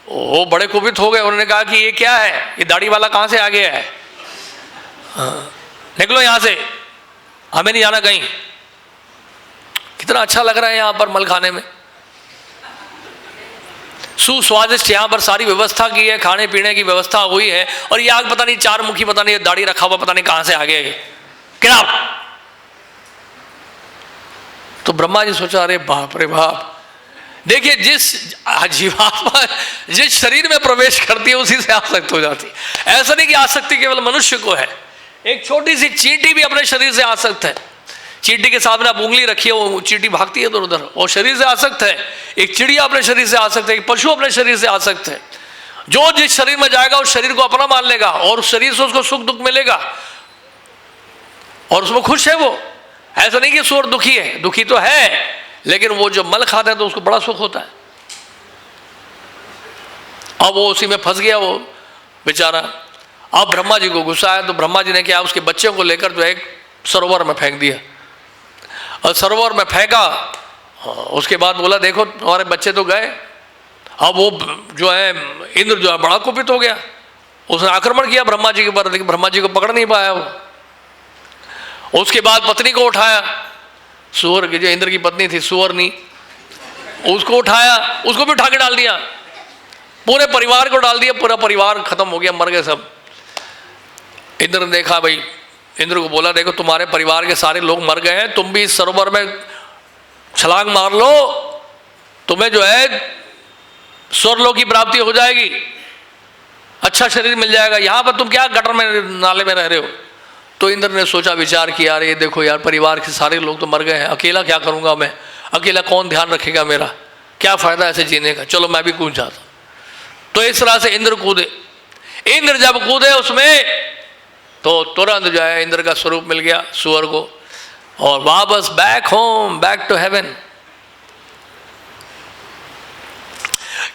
वो बड़े कुपित हो गए। उन्होंने कहा कि ये क्या है, ये दाढ़ी वाला कहाँ से आ गया है, निकलो यहाँ से, हमें नहीं जाना कहीं। कितना अच्छा लग रहा है यहाँ पर मल खाने में, सुस्वादिष्ट यहाँ पर सारी व्यवस्था की है, खाने पीने की व्यवस्था हुई है, और ये आग पता नहीं चार मुखी, पता नहीं दाढ़ी रखा हुआ, पता नहीं कहाँ से आ गया ये, क्या। तो ब्रह्मा जी सोचा अरे बाप रे बाप, देखिए जिस जीवात्मा जिस शरीर में प्रवेश करती है उसी से आसक्त हो जाती है। ऐसा नहीं कि आसक्ति केवल मनुष्य को है, एक छोटी सी चींटी भी अपने शरीर से आसक्त है। चींटी के सामने आप उंगली रखिए, वो चींटी भागती है इधर उधर, वो शरीर से आसक्त है। एक चिड़िया अपने शरीर से आसक्त है, एक पशु अपने शरीर से आसक्त है। जो जिस शरीर में जाएगा उस शरीर को अपना मान लेगा और उस शरीर से उसको सुख दुख मिलेगा और उसमें खुश है वो। ऐसा नहीं कि सूअर दुखी है, दुखी तो है, लेकिन वो जो मल खाते हैं तो उसको बड़ा सुख होता है। अब वो उसी में फंस गया वो बेचारा। अब ब्रह्मा जी को गुस्सा आया, तो ब्रह्मा जी ने क्या, उसके बच्चों को लेकर जो एक सरोवर में फेंक दिया, और सरोवर में फेंका। उसके बाद बोला देखो तुम्हारे बच्चे तो गए। अब वो जो है इंद्र जो है बड़ा कुपित हो गया, उसने आक्रमण किया ब्रह्मा जी के ऊपर, लेकिन ब्रह्मा जी को पकड़ नहीं पाया वो। उसके बाद पत्नी को उठाया, सूअर की जो इंद्र की पत्नी थी सूअरनी, उसको उठाया, उसको भी उठा के डाल दिया, पूरे परिवार को डाल दिया, पूरा परिवार खत्म हो गया, मर गए सब। इंद्र ने देखा, भाई इंद्र को बोला देखो तुम्हारे परिवार के सारे लोग मर गए हैं, तुम भी इस सरोवर में छलांग मार लो, तुम्हें जो है स्वर्गलोक की प्राप्ति हो जाएगी, अच्छा शरीर मिल जाएगा, यहाँ पर तुम क्या गटर में नाले में रह रहे हो। तो इंद्र ने सोचा विचार किया, अरे देखो यार परिवार के सारे लोग तो मर गए हैं, अकेला क्या करूँगा मैं, अकेला कौन ध्यान रखेगा मेरा, क्या फ़ायदा ऐसे जीने का, चलो मैं भी कूद जाता। तो इस तरह से इंद्र कूदे। इंद्र जब कूदे उसमें तो तुरंत जो है इंद्र का स्वरूप मिल गया सूअर को, और वापस back home, back to heaven.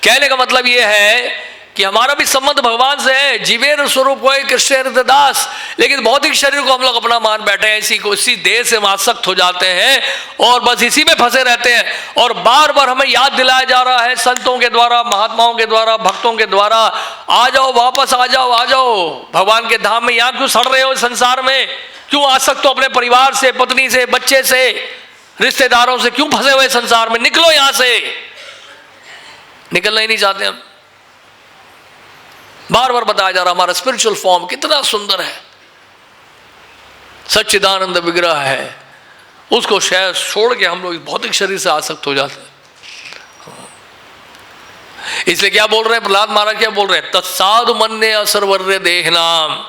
कहने का मतलब ये है कि हमारा भी संबंध भगवान से है, जीवेर स्वरूप होए कृष्ण दास, लेकिन भौतिक शरीर को हम लोग अपना मान बैठे हैं, इसी देह से आसक्त हो जाते हैं और बस इसी में फंसे रहते हैं। और बार बार हमें याद दिलाया जा रहा है संतों के द्वारा, महात्माओं के द्वारा, भक्तों के द्वारा, आ जाओ वापस आ जाओ, आ जाओ भगवान के धाम में। यहाँ क्यों सड़ रहे हो संसार में, क्यों आसक्त हो अपने परिवार से, पत्नी से, बच्चे से, रिश्तेदारों से, क्यों फंसे हुए संसार में, निकलो यहाँ से। निकलना ही नहीं चाहते हम। बार बार बताया जा रहा हमारा स्पिरिचुअल फॉर्म कितना सुंदर है, सच्चिदानंद विग्रह है, उसको शायद छोड़ के हम लोग भौतिक शरीर से आसक्त हो जाते हैं। इसलिए क्या बोल रहे हैं प्रहलाद महाराज, क्या बोल रहे हैं, तत्साधु मन्ये असर्वर्य देहनाम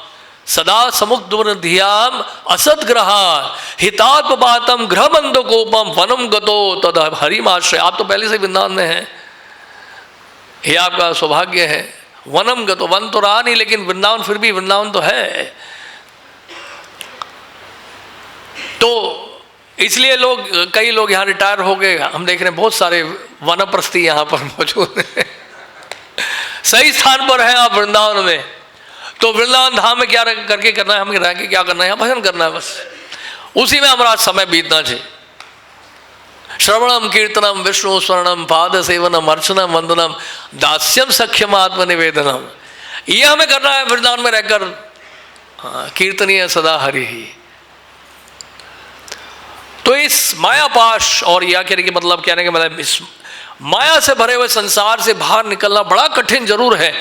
सदा समुद्र धियाम असदग्रहा हितात्मपातम गृहबंध कोपम वनम गतो तद हरिमाश्रय। आप तो पहले से वृंदावन में हैं, ये आपका सौभाग्य है। वनम गतो, वन तो रहा नहीं लेकिन वृंदावन फिर भी वृंदावन तो है। तो इसलिए लोग, कई लोग यहाँ रिटायर हो गए, हम देख रहे हैं बहुत सारे वनप्रस्थी यहाँ पर मौजूद हैं। सही स्थान पर है आप वृंदावन में। तो वृंदावन धाम में क्या करके करना है, हमें रह के क्या करना है, यहाँ भजन करना है बस, उसी में हमारा समय बीतना चाहिए। श्रवणम कीर्तनम विष्णु स्मरणम पाद सेवनम अर्चनम वंदनम दास्यम सख्यम आत्मनिवेदनम, ये हमें करना है वृंदावन में रहकर। कीर्तनीय सदा हरि ही। तो इस मायापाश और या कहने के मतलब कहने के मतलब इस माया से भरे हुए संसार से बाहर निकलना बड़ा कठिन जरूर है,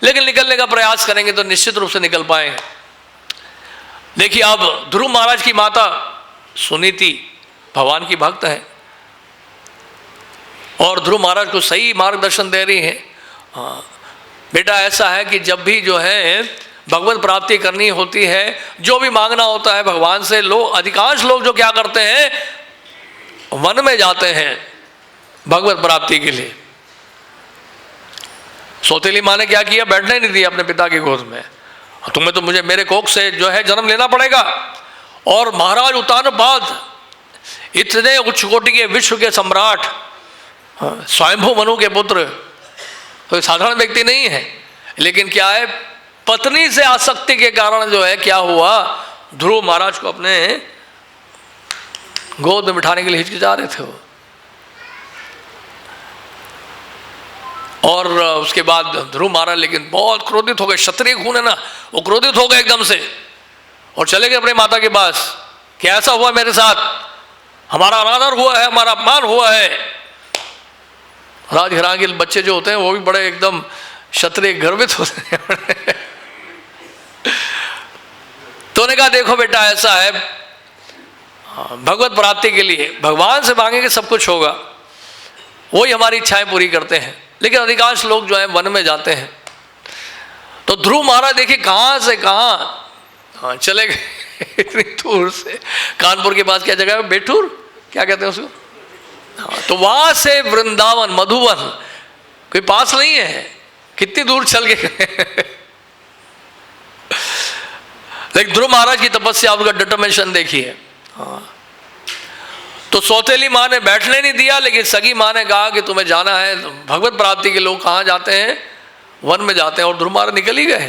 लेकिन निकलने का प्रयास करेंगे तो निश्चित रूप से निकल पाएंगे। देखिए अब ध्रुव महाराज की माता सुनीति भगवान की भक्त है और ध्रुव महाराज को सही मार्गदर्शन दे रही है। हाँ बेटा ऐसा है कि जब भी जो है भगवत प्राप्ति करनी होती है, जो भी मांगना होता है भगवान से, लोग अधिकांश लोग जो क्या करते हैं वन में जाते हैं भगवत प्राप्ति के लिए। सौतेली माँ ने क्या किया, बैठने नहीं दिया अपने पिता की गोद में, तुम्हें तो मुझे मेरे कोख से जो है जन्म लेना पड़ेगा। और महाराज उत्तानपाद इतने उच्च कोटि के विश्व के सम्राट स्वयंभू मनु के पुत्र तो साधारण व्यक्ति नहीं है, लेकिन क्या है पत्नी से आसक्ति के कारण जो है क्या हुआ, ध्रुव महाराज को अपने गोद में बिठाने के लिए हिचकिचा रहे थे वो। और उसके बाद ध्रुव महाराज लेकिन बहुत क्रोधित हो गए, क्षत्रिय खून है ना, वो क्रोधित हो गए एकदम से और चले गए अपनी माता के पास कि ऐसा हुआ मेरे साथ, हमारा अनादर हुआ है, हमारा अपमान हुआ है। राजघराने के बच्चे जो होते हैं वो भी बड़े एकदम क्षत्रिय गर्वित होते हैं। तो उन्होंने कहा देखो बेटा ऐसा है, भगवत प्राप्ति के लिए भगवान से मांगेंगे सब कुछ होगा, वही हमारी इच्छाएं पूरी करते हैं, लेकिन अधिकांश लोग जो है वन में जाते हैं। तो ध्रुव महाराज देखिए कहाँ से कहाँ चले गए इतनी दूर से, कानपुर के पास क्या जगह है बेठूर, क्या कहते हैं उसको, तो वहां से वृंदावन मधुवन कोई पास नहीं है, कितनी दूर चल के गए। लेकिन ध्रुव महाराज की तपस्या, उनका डिटर्मिनेशन देखिए। तो सौतेली माँ ने बैठने नहीं दिया, लेकिन सगी माँ ने कहा कि तुम्हें जाना है, भगवत प्राप्ति के लोग कहाँ जाते हैं, वन में जाते हैं, और ध्रुव महाराज निकल ही गए।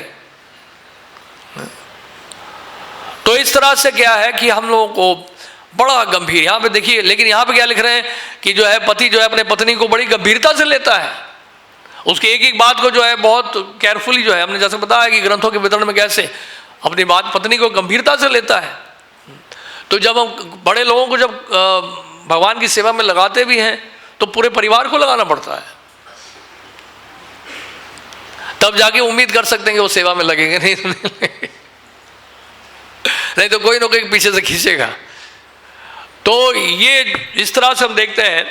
तो इस तरह से क्या है कि हम लोगों को बड़ा गंभीर, यहाँ पे देखिए, लेकिन यहाँ पे क्या लिख रहे हैं कि जो है पति जो है अपने पत्नी को बड़ी गंभीरता से लेता है, उसकी एक एक बात को जो है बहुत केयरफुली जो है, हमने जैसे बताया कि ग्रंथों के वितरण में कैसे अपनी बात पत्नी को गंभीरता से लेता है। तो जब हम बड़े लोगों को जब भगवान की सेवा में लगाते भी हैं तो पूरे परिवार को लगाना पड़ता है, तब जाके उम्मीद कर सकते हैं कि वो सेवा में लगेंगे, नहीं तो कोई ना कोई पीछे से खींचेगा। तो ये इस तरह से हम देखते हैं,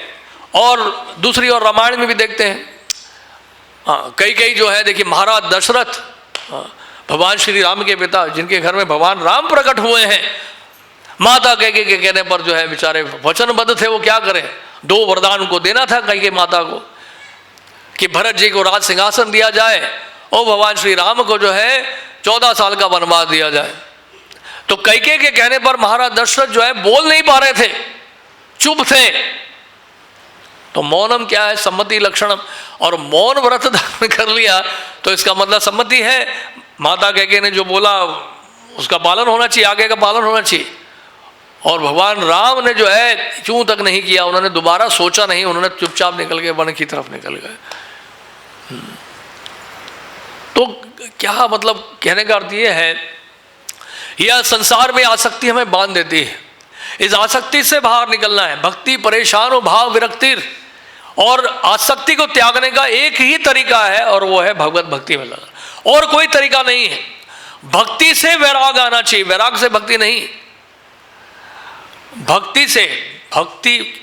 और दूसरी और रामायण में भी देखते हैं। कई कई जो है देखिए महाराज दशरथ भगवान श्री राम के पिता, जिनके घर में भगवान राम प्रकट हुए हैं, माता कैकेयी के कहने पर जो है बेचारे वचनबद्ध थे, वो क्या करें, 2 वरदान उनको देना था कैकेयी माता को कि भरत जी को राज सिंहासन दिया जाए और भगवान श्री राम को जो है 14 साल का वनवास दिया जाए। तो कैकेयी के कहने पर महाराज दशरथ जो है बोल नहीं पा रहे थे, चुप थे। तो मौनम क्या है, सम्मति लक्षणम, और मौन व्रत धारण कर लिया तो इसका मतलब सम्मति है, माता कैकेयी ने जो बोला उसका पालन होना चाहिए, आगे का पालन होना चाहिए। और भगवान राम ने जो है चूं तक नहीं किया, उन्होंने दोबारा सोचा नहीं, उन्होंने चुपचाप निकल गए, वन की तरफ निकल गए। तो क्या मतलब कहने का अर्थ ये है, यह संसार में आसक्ति हमें बांध देती है, इस आसक्ति से बाहर निकलना है। भक्ति परेशान हो भाव विरक्तिर, और आसक्ति को त्यागने का एक ही तरीका है और वो है भगवत भक्ति में लगना, और कोई तरीका नहीं है। भक्ति से वैराग आना चाहिए, वैराग से भक्ति नहीं। भक्ति से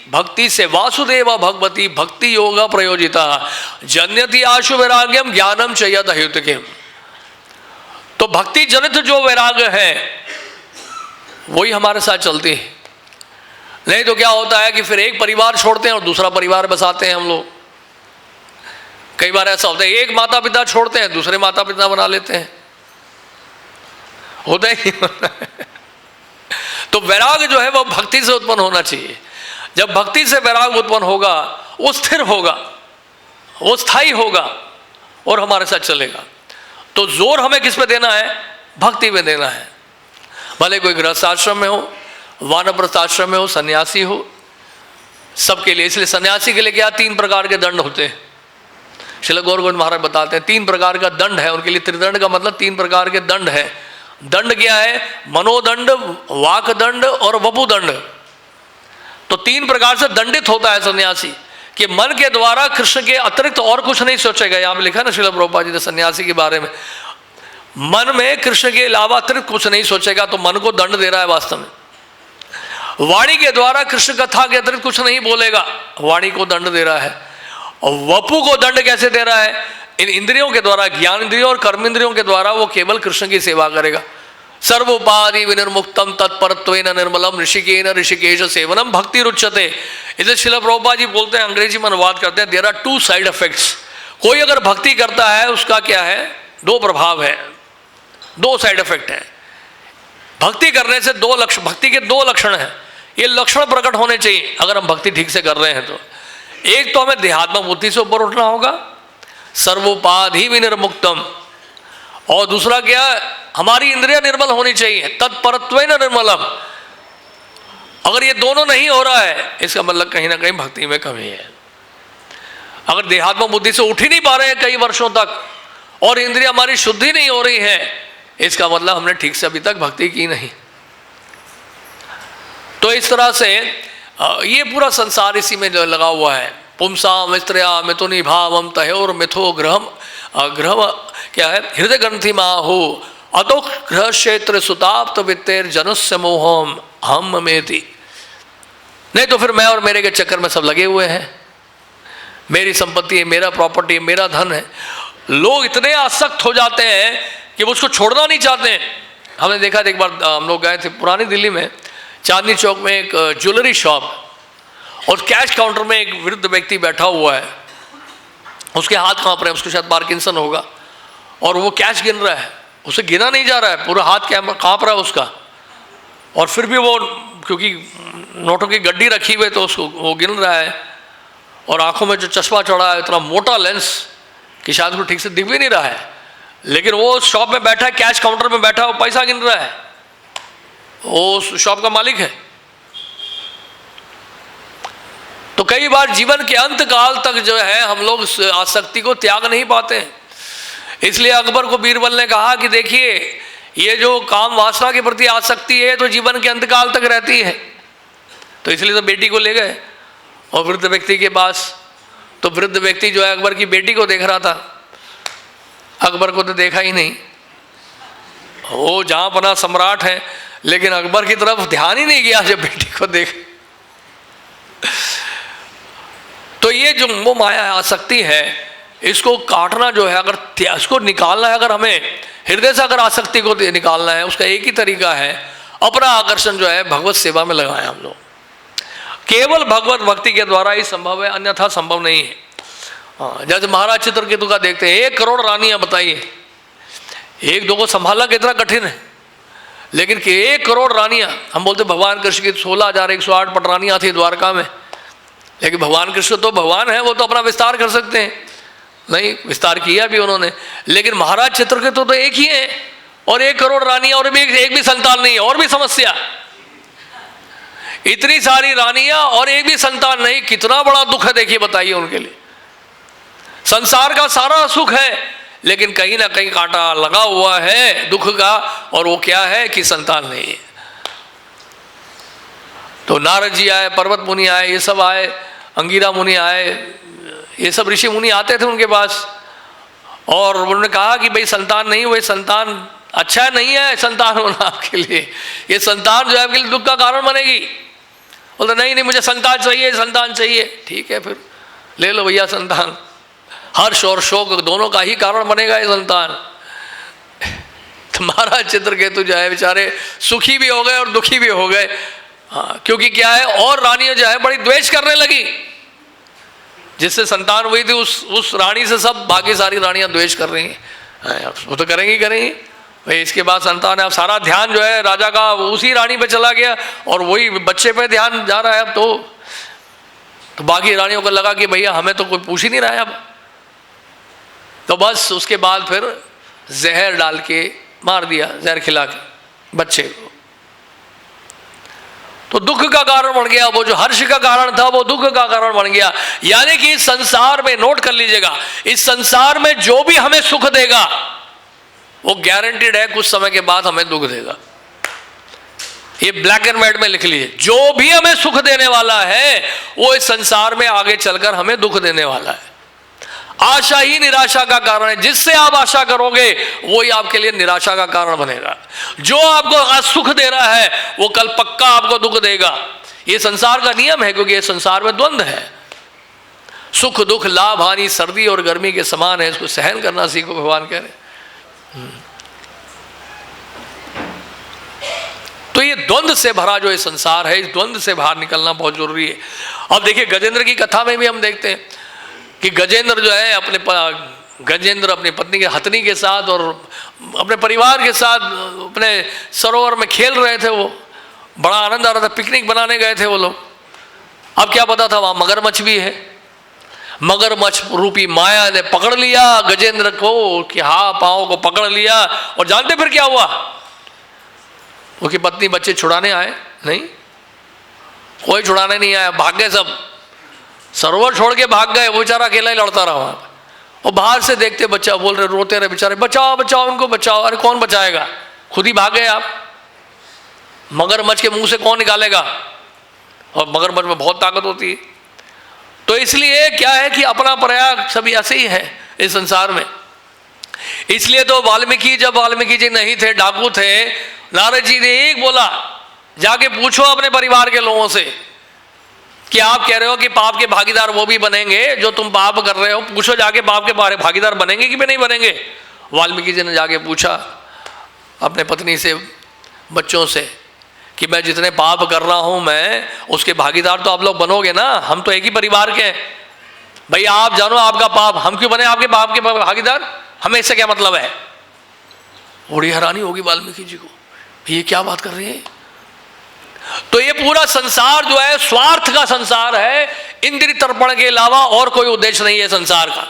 भक्ति से वासुदेव भगवती भक्ति योगा प्रयोजिता जन्यति आशु वैराग्यम ज्ञानम चयत अह्युतकिम। तो भक्ति जनित जो वैराग्य है वही हमारे साथ चलती है। नहीं तो क्या होता है कि फिर एक परिवार छोड़ते हैं और दूसरा परिवार बसाते हैं हम लोग। कई बार ऐसा होता है, एक माता पिता छोड़ते हैं दूसरे माता पिता बना लेते हैं, होता ही नहीं। तो वैराग जो है वो भक्ति से उत्पन्न होना चाहिए। जब भक्ति से वैराग उत्पन्न होगा वो स्थिर होगा, वो स्थायी होगा और हमारे साथ चलेगा। तो जोर हमें किस पे देना है, भक्ति में देना है। भले कोई गृहस्थ आश्रम में हो, वानप्रस्थ आश्रम में हो, सन्यासी हो, सबके लिए। इसलिए सन्यासी के लिए क्या 3 प्रकार के दंड होते हैं। श्रील गौर गोविंद महाराज बताते हैं 3 प्रकार का दंड है उनके लिए। त्रिदंड का मतलब 3 प्रकार के दंड है। दंड क्या है, मनोदंड, वाक दंड और वपु दंड। तो 3 प्रकार से दंडित होता है सन्यासी कि मन के द्वारा कृष्ण के अतिरिक्त और कुछ नहीं सोचेगा। यहाँ पे लिखा ना श्रील प्रभुपाद जी ने सन्यासी के बारे में, मन में कृष्ण के अलावा अतिरिक्त कुछ नहीं सोचेगा, तो मन को दंड दे रहा है वास्तव में। वाणी के द्वारा कृष्ण कथा के अतिरिक्त कुछ नहीं बोलेगा, वाणी को दंड दे रहा है। और वपु को दंड कैसे दे रहा है? इन इंद्रियों के द्वारा, ज्ञान इंद्रियों और कर्म इंद्रियों के द्वारा वो केवल कृष्ण की सेवा करेगा। सर्वोपाधि विनिर्मुक्तम तत्परत्वेन निर्मलम ऋषिकेन ऋषिकेश सेवनम भक्ति रुच्यते। इसे श्रील प्रभुपाद जी बोलते हैं, अंग्रेजी में अनुवाद करते हैं, देयर आर 2 साइड इफेक्ट्स। कोई अगर भक्ति करता है उसका क्या है? 2 प्रभाव है, 2 साइड इफेक्ट है। भक्ति करने से 2 लक्षण, भक्ति के 2 लक्षण हैं। ये लक्षण प्रकट होने चाहिए अगर हम भक्ति ठीक से कर रहे हैं तो। एक तो हमें देहात्मक बुद्धि से ऊपर उठना होगा, सर्वोपाधि विनिर्मुक्तम, और दूसरा क्या? हमारी इंद्रियां निर्मल होनी चाहिए, तत्परत्वेन निर्मलम। अगर ये दोनों नहीं हो रहा है इसका मतलब कहीं ना कहीं भक्ति में कमी है। अगर देहात्मक बुद्धि से उठ ही नहीं पा रहे हैं कई वर्षों तक और इंद्रियां हमारी शुद्धि नहीं हो रही है, इसका मतलब हमने ठीक से अभी तक भक्ति की नहीं। तो इस तरह से ये पूरा संसार इसी में जो लगा हुआ है। पुंसाम स्त्रिया मिथुनी भावम तयोर मिथो ग्रहम ग्रह क्या है? हृदय ग्रंथि माहो अतो ग्रह क्षेत्र सुताप्त वित्तेर जनुस्य मोहम हम मेति। नहीं तो फिर मैं और मेरे के चक्कर में सब लगे हुए हैं, मेरी संपत्ति है, मेरा प्रॉपर्टी है, मेरा धन है। लोग इतने आसक्त हो जाते हैं कि वो उसको छोड़ना नहीं चाहते हैं। हमने देखा था एक बार हम लोग गए थे पुरानी दिल्ली में, चांदनी चौक में एक ज्वेलरी शॉप, और कैश काउंटर में एक वृद्ध व्यक्ति बैठा हुआ है, उसके हाथ कांप रहे हैं, उसको शायद पार्किंसन होगा, और वो कैश गिन रहा है। उसे गिना नहीं जा रहा है, पूरा हाथ कांप रहा है उसका, और फिर भी वो क्योंकि नोटों की गड्डी रखी हुई है तो उसको वो गिन रहा है, और आंखों में जो चश्मा चढ़ा है, इतना मोटा लेंस कि शायद उसको ठीक से दिख भी नहीं रहा है, लेकिन वो शॉप में बैठा है, कैश काउंटर में बैठा है, वो पैसा गिन रहा है, वो शॉप का मालिक है। तो कई बार जीवन के अंत काल तक जो है हम लोग आसक्ति को त्याग नहीं पाते हैं। इसलिए अकबर को बीरबल ने कहा कि देखिए ये जो काम वासना के प्रति आसक्ति है तो जीवन के अंतकाल तक रहती है। तो इसलिए तो बेटी को ले गए और वृद्ध व्यक्ति के पास, तो वृद्ध व्यक्ति जो है अकबर की बेटी को देख रहा था, अकबर को तो देखा ही नहीं। वो जहाँ पना सम्राट है, लेकिन अकबर की तरफ ध्यान ही नहीं गया जब बेटी को देख। तो ये जो मोह माया आसक्ति है, इसको काटना जो है, अगर इसको निकालना है, अगर हमें हृदय से अगर आसक्ति को निकालना है, उसका एक ही तरीका है, अपना आकर्षण जो है भगवत सेवा में लगाएं हम लोग। केवल भगवत भक्ति के द्वारा ही संभव है, अन्यथा संभव नहीं है। हाँ, जैसे महाराज चित्रकेतु का देखते हैं, 1 करोड़ रानियां, बताइए 1-2 को संभालना कितना कठिन है, लेकिन कि 1 करोड़ रानियां, हम बोलते भगवान कृष्ण की 16,108 पटरानियां थी द्वारका में, लेकिन भगवान कृष्ण तो भगवान है, वो तो अपना विस्तार कर सकते हैं, नहीं विस्तार किया भी उन्होंने। लेकिन महाराज चित्रकेतु तो एक ही है, और 1 करोड़ रानियां, और भी एक भी संतान नहीं, और भी समस्या। इतनी सारी रानियां और एक भी संतान नहीं, कितना बड़ा दुख है, देखिए बताइए उनके लिए। संसार का सारा सुख है, लेकिन कहीं ना कहीं कांटा लगा हुआ है दुख का, और वो क्या है कि संतान नहीं है। तो नारद जी आए, पर्वत मुनि आए, ये सब आए, अंगिरा मुनि आए, ये सब ऋषि मुनि आते थे उनके पास, और उन्होंने कहा कि भाई संतान नहीं हुए, संतान अच्छा नहीं है संतान होना आपके लिए, ये संतान जो है आपके लिए दुख का कारण बनेगी। बोलते नहीं नहीं मुझे संतान चाहिए, संतान चाहिए। ठीक है फिर ले लो भैया संतान, हर्ष और शोक दोनों का ही कारण बनेगा ये संतान। तो महाराज चित्रकेतु जो है बेचारे सुखी भी हो गए और दुखी भी हो गए। हाँ, क्योंकि क्या है, और रानियां जो है बड़ी द्वेष करने लगी, जिससे संतान हुई थी उस रानी से सब बाकी सारी रानियां द्वेष कर रही हैं। वो तो करेंगी भाई, इसके बाद संतान है, अब सारा ध्यान जो है राजा का उसी रानी पे चला गया, और वही बच्चे पे ध्यान जा रहा है अब तो बाकी रानियों को लगा कि भैया हमें तो कोई पूछ ही नहीं रहा है अब। तो बस उसके बाद फिर जहर डाल के मार दिया, जहर खिला के बच्चे को। तो दुख का कारण बन गया, वो जो हर्ष का कारण था वो दुख का कारण बन गया। यानी कि इस संसार में, नोट कर लीजिएगा, इस संसार में जो भी हमें सुख देगा वो गारंटीड है कुछ समय के बाद हमें दुख देगा। ये ब्लैक एंड व्हाइट में लिख लीजिए, जो भी हमें सुख देने वाला है वो इस संसार में आगे चलकर हमें दुख देने वाला है। आशा ही निराशा का कारण है। जिससे आप आशा करोगे वही आपके लिए निराशा का कारण बनेगा। जो आपको आज सुख दे रहा है वो कल पक्का आपको दुख देगा। ये संसार का नियम है, क्योंकि ये संसार में द्वंद्व है। सुख दुख लाभ हानि सर्दी और गर्मी के समान है, इसको सहन करना सीखो, भगवान कह रहे। तो ये द्वंद्व से भरा जो ये संसार है, इस द्वंद्व से बाहर निकलना बहुत जरूरी है। अब देखिए गजेंद्र की कथा में भी हम देखते हैं कि गजेंद्र जो है गजेंद्र अपनी पत्नी के हथनी के साथ और अपने परिवार के साथ अपने सरोवर में खेल रहे थे। वो बड़ा आनंद आ रहा था, पिकनिक बनाने गए थे वो लोग। अब क्या पता था वहाँ मगरमच्छ भी है। मगरमच्छ रूपी माया ने पकड़ लिया गजेंद्र को कि हाँ पाँव को पकड़ लिया। और जानते फिर क्या हुआ? उसकी पत्नी बच्चे छुड़ाने आए नहीं, कोई छुड़ाने नहीं आया, भाग गए सब, सरोवर छोड़ के भाग गए। वो बेचारा अकेला ही लड़ता रहा वहाँ पे। और बाहर से देखते बच्चा बोल रहे, रोते रहे बेचारे, बचाओ बचाओ इनको बचाओ। अरे कौन बचाएगा, खुद ही भाग गए आप। मगरमच्छ के मुंह से कौन निकालेगा? और मगरमच्छ में बहुत ताकत होती है। तो इसलिए क्या है कि अपना पराया सभी ऐसे ही है इस संसार में। इसलिए तो जब वाल्मीकि जी नहीं थे, डाकू थे, नारद जी ने एक बोला, जाके पूछो अपने परिवार के लोगों से कि आप कह रहे हो कि पाप के भागीदार वो भी बनेंगे जो तुम पाप कर रहे हो। पूछो जाके पाप के भागीदार बनेंगे कि नहीं बनेंगे। वाल्मीकि जी ने जाके पूछा अपने पत्नी से, बच्चों से कि मैं जितने पाप कर रहा हूँ मैं उसके भागीदार तो आप लोग बनोगे ना, हम तो एक ही परिवार के हैं। भाई आप जानो आपका पाप, हम क्यों बने आपके पाप के भागीदार? हमें इससे क्या मतलब है? बड़ी हैरानी होगी वाल्मीकि जी को, ये क्या बात कर रही है। तो ये पूरा संसार जो है स्वार्थ का संसार है। इंद्रिय तर्पण के अलावा और कोई उद्देश्य नहीं है संसार का।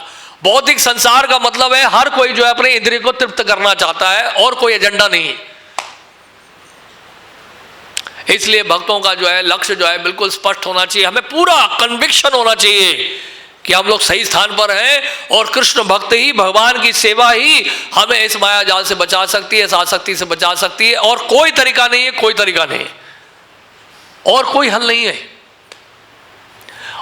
भौतिक संसार का मतलब है हर कोई जो है अपने इंद्रिय को तृप्त करना चाहता है और कोई एजेंडा नहीं है। इसलिए भक्तों का जो है लक्ष्य जो है बिल्कुल स्पष्ट होना चाहिए। हमें पूरा कन्विक्शन होना चाहिए कि हम लोग सही स्थान पर हैं और कृष्ण भक्त ही, भगवान की सेवा ही हमें इस माया जाल से बचा सकती है, इस आसक्ति से बचा सकती है। और कोई तरीका नहीं है, कोई तरीका नहीं है और कोई हल नहीं है।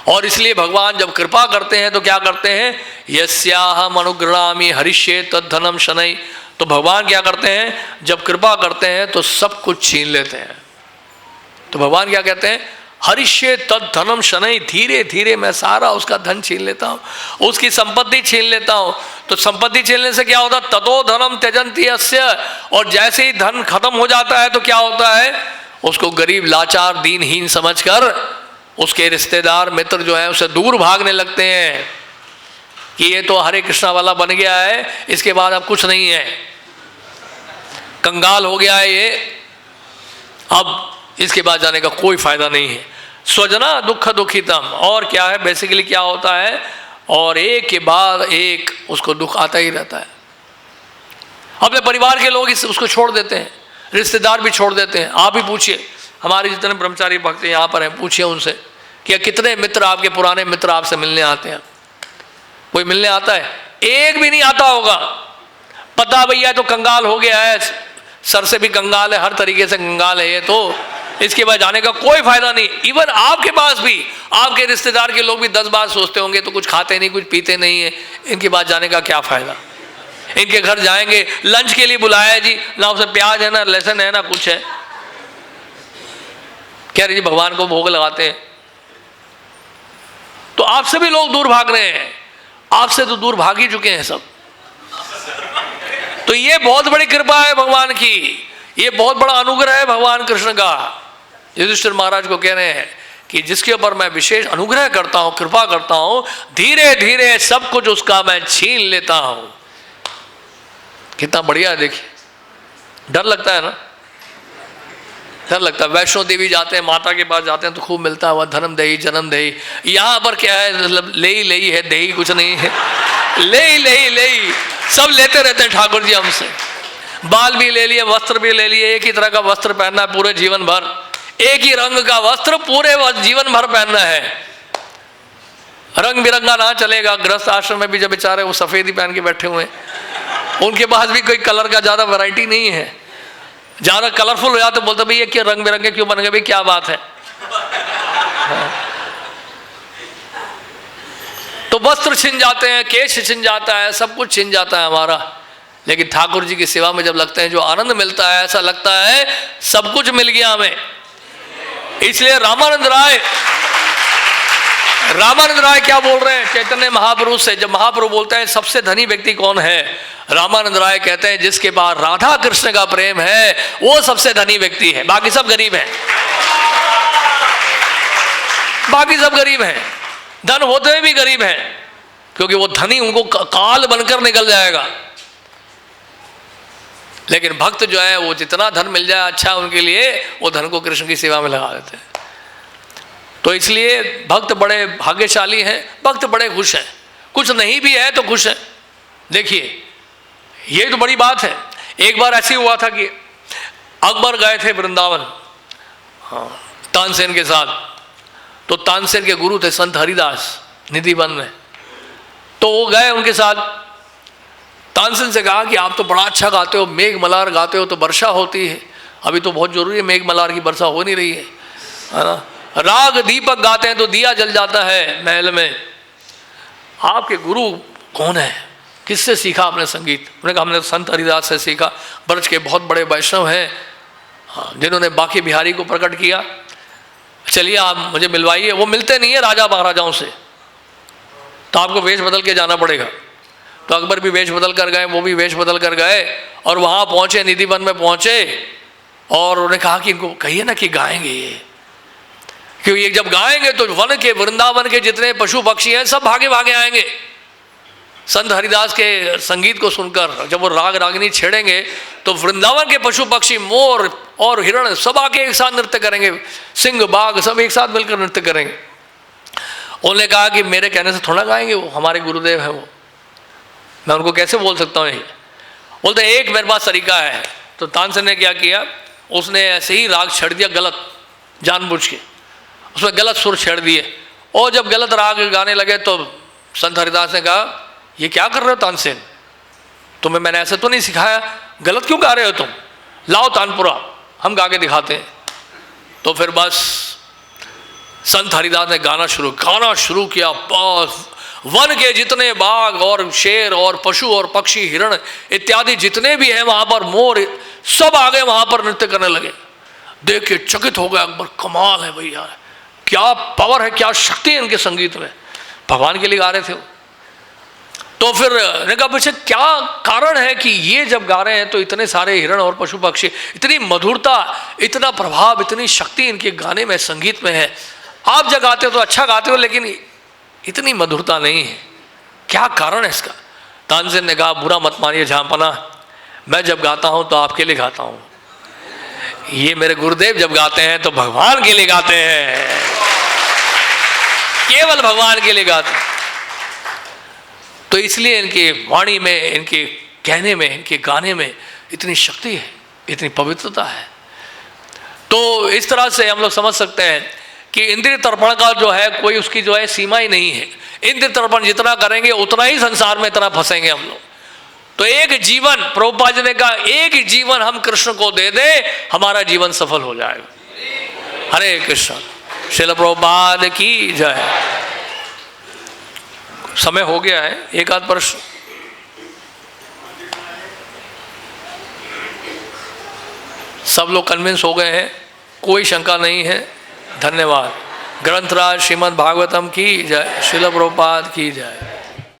और इसलिए भगवान जब कृपा करते हैं तो क्या करते हैं? यस्याहम अनुगृणामि हरिष्ये तद्धनम शनै। तो भगवान क्या करते हैं? जब कृपा करते हैं तो सब कुछ छीन लेते हैं। तो भगवान क्या कहते हैं? हरिष्ये तद्धनम शनै, धीरे धीरे मैं सारा उसका धन छीन लेता हूँ, उसकी संपत्ति छीन लेता हूँ। तो संपत्ति छीनने से क्या होता? ततो धनम त्यजन्ति अस्य। और जैसे ही धन खत्म हो जाता है तो क्या होता है? उसको गरीब लाचार दीनहीन समझकर उसके रिश्तेदार मित्र जो हैं उसे दूर भागने लगते हैं कि ये तो हरे कृष्णा वाला बन गया है, इसके बाद अब कुछ नहीं है, कंगाल हो गया है ये, अब इसके बाद जाने का कोई फायदा नहीं है। स्वजना दुख दुखितम। और क्या है बेसिकली क्या होता है? और एक के बाद एक उसको दुख आता ही रहता है। अपने परिवार के लोग उसको छोड़ देते हैं, रिश्तेदार भी छोड़ देते हैं। आप ही पूछिए, हमारे जितने ब्रह्मचारी भक्त यहाँ पर हैं, पूछिए उनसे कि कितने मित्र आपके पुराने मित्र आपसे मिलने आते हैं? कोई मिलने आता है? एक भी नहीं आता होगा। पता भैया तो कंगाल हो गया है, सर से भी कंगाल है, हर तरीके से कंगाल है ये, तो इसके बाद जाने का कोई फायदा नहीं। इवन आपके पास भी आपके रिश्तेदार के लोग भी 10 बार सोचते होंगे, तो कुछ खाते नहीं, कुछ पीते नहीं है, इनके बाद जाने का क्या फायदा? इनके घर जाएंगे, लंच के लिए बुलाया जी, ना उसमें प्याज है ना लहसुन है ना कुछ है, कह रहे जी भगवान को भोग लगाते हैं। तो आपसे भी लोग दूर भाग रहे हैं, आपसे तो दूर भाग ही चुके हैं सब। तो ये बहुत बड़ी कृपा है भगवान की, ये बहुत बड़ा अनुग्रह है भगवान कृष्ण का। युधिष्ठिर महाराज को कह रहे हैं कि जिसके ऊपर मैं विशेष अनुग्रह करता हूं, कृपा करता हूं, धीरे धीरे सब कुछ उसका मैं छीन लेता हूं। कितना बढ़िया है, देखिए। डर लगता है ना, डर लगता है। वैष्णो देवी जाते हैं, माता के पास जाते हैं तो खूब मिलता हुआ धर्म दही जन्म दही। यहाँ पर क्या है, मतलब ले ही है, दही कुछ नहीं है, ले ही सब लेते रहते हैं ठाकुर जी हमसे। बाल भी ले लिए, वस्त्र भी ले लिए, एक ही तरह का वस्त्र पहनना है पूरे जीवन भर, एक ही रंग का वस्त्र पूरे जीवन भर पहनना है, रंग बिरंगा ना चलेगा। गृहस्थ आश्रम में भी जब बेचारे वो सफेद ही पहन के बैठे हुए हैं, उनके पास भी कोई कलर का ज़्यादा वैरायटी नहीं है, ज़्यादा कलरफुल हो जाते बोलते भाई ये क्या रंग बिरंगे क्यों बन गए, भाई क्या बात है। तो वस्त्र छिन जाते हैं, केश छिन जाता है, सब कुछ छिन जाता है हमारा। लेकिन ठाकुर जी की सेवा में जब लगते हैं जो आनंद मिलता है, ऐसा लगता है सब कुछ मिल गया हमें। इसलिए रामानंद राय क्या बोल रहे हैं चैतन्य महाप्रभु से, जब महाप्रभु बोलते हैं सबसे धनी व्यक्ति कौन है, रामानंद राय कहते हैं जिसके पास राधा कृष्ण का प्रेम है वो सबसे धनी व्यक्ति है, बाकी सब गरीब हैं। बाकी सब गरीब हैं, धन होते हुए भी गरीब हैं, क्योंकि वो धनी उनको काल बनकर निकल जाएगा। लेकिन भक्त जो है वो जितना धन मिल जाए अच्छा उनके लिए, वो धन को कृष्ण की सेवा में लगा देते हैं। तो इसलिए भक्त बड़े भाग्यशाली हैं, भक्त बड़े खुश हैं। कुछ नहीं भी है तो खुश है। देखिए ये तो बड़ी बात है। एक बार ऐसे हुआ था कि अकबर गए थे वृंदावन, हाँ, तानसेन के साथ। तो तानसेन के गुरु थे संत हरिदास निधिवन में, तो वो गए उनके साथ। तानसेन से कहा कि आप तो बड़ा अच्छा गाते हो, मेघ मल्हार गाते हो तो वर्षा होती है, अभी तो बहुत जरूरी है, मेघ मल्हार की वर्षा हो नहीं रही है ना। राग दीपक गाते हैं तो दिया जल जाता है महल में। आपके गुरु कौन है, किससे सीखा आपने संगीत? उन्होंने कहा हमने संत हरिदास से सीखा। ब्रज के बहुत बड़े वैष्णव हैं, हाँ, जिन्होंने बाकी बिहारी को प्रकट किया। चलिए आप मुझे मिलवाइए। वो मिलते नहीं है राजा महाराजाओं से, तो आपको वेश बदल के जाना पड़ेगा। तो अकबर भी वेश बदल कर गए, वो भी वेश बदल कर गए, और वहाँ पहुँचे, निधिवन में पहुँचे, और उन्होंने कहा कि इनको कहिए ना कि गाएंगे ये, क्योंकि ये जब गाएंगे तो वन के वृंदावन के जितने पशु पक्षी हैं सब भागे भागे आएंगे संत हरिदास के संगीत को सुनकर। जब वो राग रागिनी छेड़ेंगे तो वृंदावन के पशु पक्षी, मोर और हिरण सब आके एक साथ नृत्य करेंगे, सिंह बाघ सब एक साथ मिलकर नृत्य करेंगे। उन्होंने कहा कि मेरे कहने से थोड़ा गाएंगे, वो हमारे गुरुदेव हैं, वो मैं उनको कैसे बोल सकता हूँ। बोलते एक मेरे पास तरीका है। तो तानसेन ने क्या किया, उसने ऐसे ही राग छेड़ दिया गलत, जानबूझ के उसमें गलत सुर छेड़ दिए, और जब गलत राग गाने लगे तो संत हरिदास ने कहा ये क्या कर रहे हो तानसेन, तुम्हें मैंने ऐसे तो नहीं सिखाया, गलत क्यों गा रहे हो तुम, लाओ तानपुरा हम गा के दिखाते हैं। तो फिर बस संत हरिदास ने गाना शुरू किया। बस वन के जितने बाघ और शेर और पशु और पक्षी, हिरण इत्यादि जितने भी हैं वहाँ पर, मोर, सब आगे वहाँ पर नृत्य करने लगे। देख के चकित हो गया अकबर, कमाल है भैया, क्या पावर है, क्या शक्ति है इनके संगीत में, भगवान के लिए गा रहे थे वो। तो फिर ने कहा पीछे क्या कारण है कि ये जब गा रहे हैं तो इतने सारे हिरण और पशु पक्षी, इतनी मधुरता, इतना प्रभाव, इतनी शक्ति इनके गाने में, संगीत में है। आप जब गाते हो तो अच्छा गाते हो, लेकिन इतनी मधुरता नहीं है, क्या कारण है इसका? तानसेन ने कहा बुरा मत मानिए झांपना, मैं जब गाता हूँ तो आपके लिए गाता हूँ, ये मेरे गुरुदेव जब गाते हैं तो भगवान के लिए गाते हैं, केवल भगवान के लिए गाते हैं। तो इसलिए इनकी वाणी में, इनके कहने में, इनके गाने में इतनी शक्ति है, इतनी पवित्रता है। तो इस तरह से हम लोग समझ सकते हैं कि इंद्रिय तर्पण का जो है कोई उसकी जो है सीमा ही नहीं है। इंद्रिय तर्पण जितना करेंगे उतना ही संसार में इतना फंसेंगे हम लोग। तो एक जीवन, प्रभुपाद जी ने कहा एक जीवन हम कृष्ण को दे दें, हमारा जीवन सफल हो जाएगा। हरे कृष्ण। श्रील प्रभुपाद की जय। समय हो गया है, एक आध प्रश्न। सब लोग कन्विंस हो गए हैं, कोई शंका नहीं है। धन्यवाद। ग्रंथराज श्रीमद् भागवतम की जय। श्रील प्रभुपाद की जय।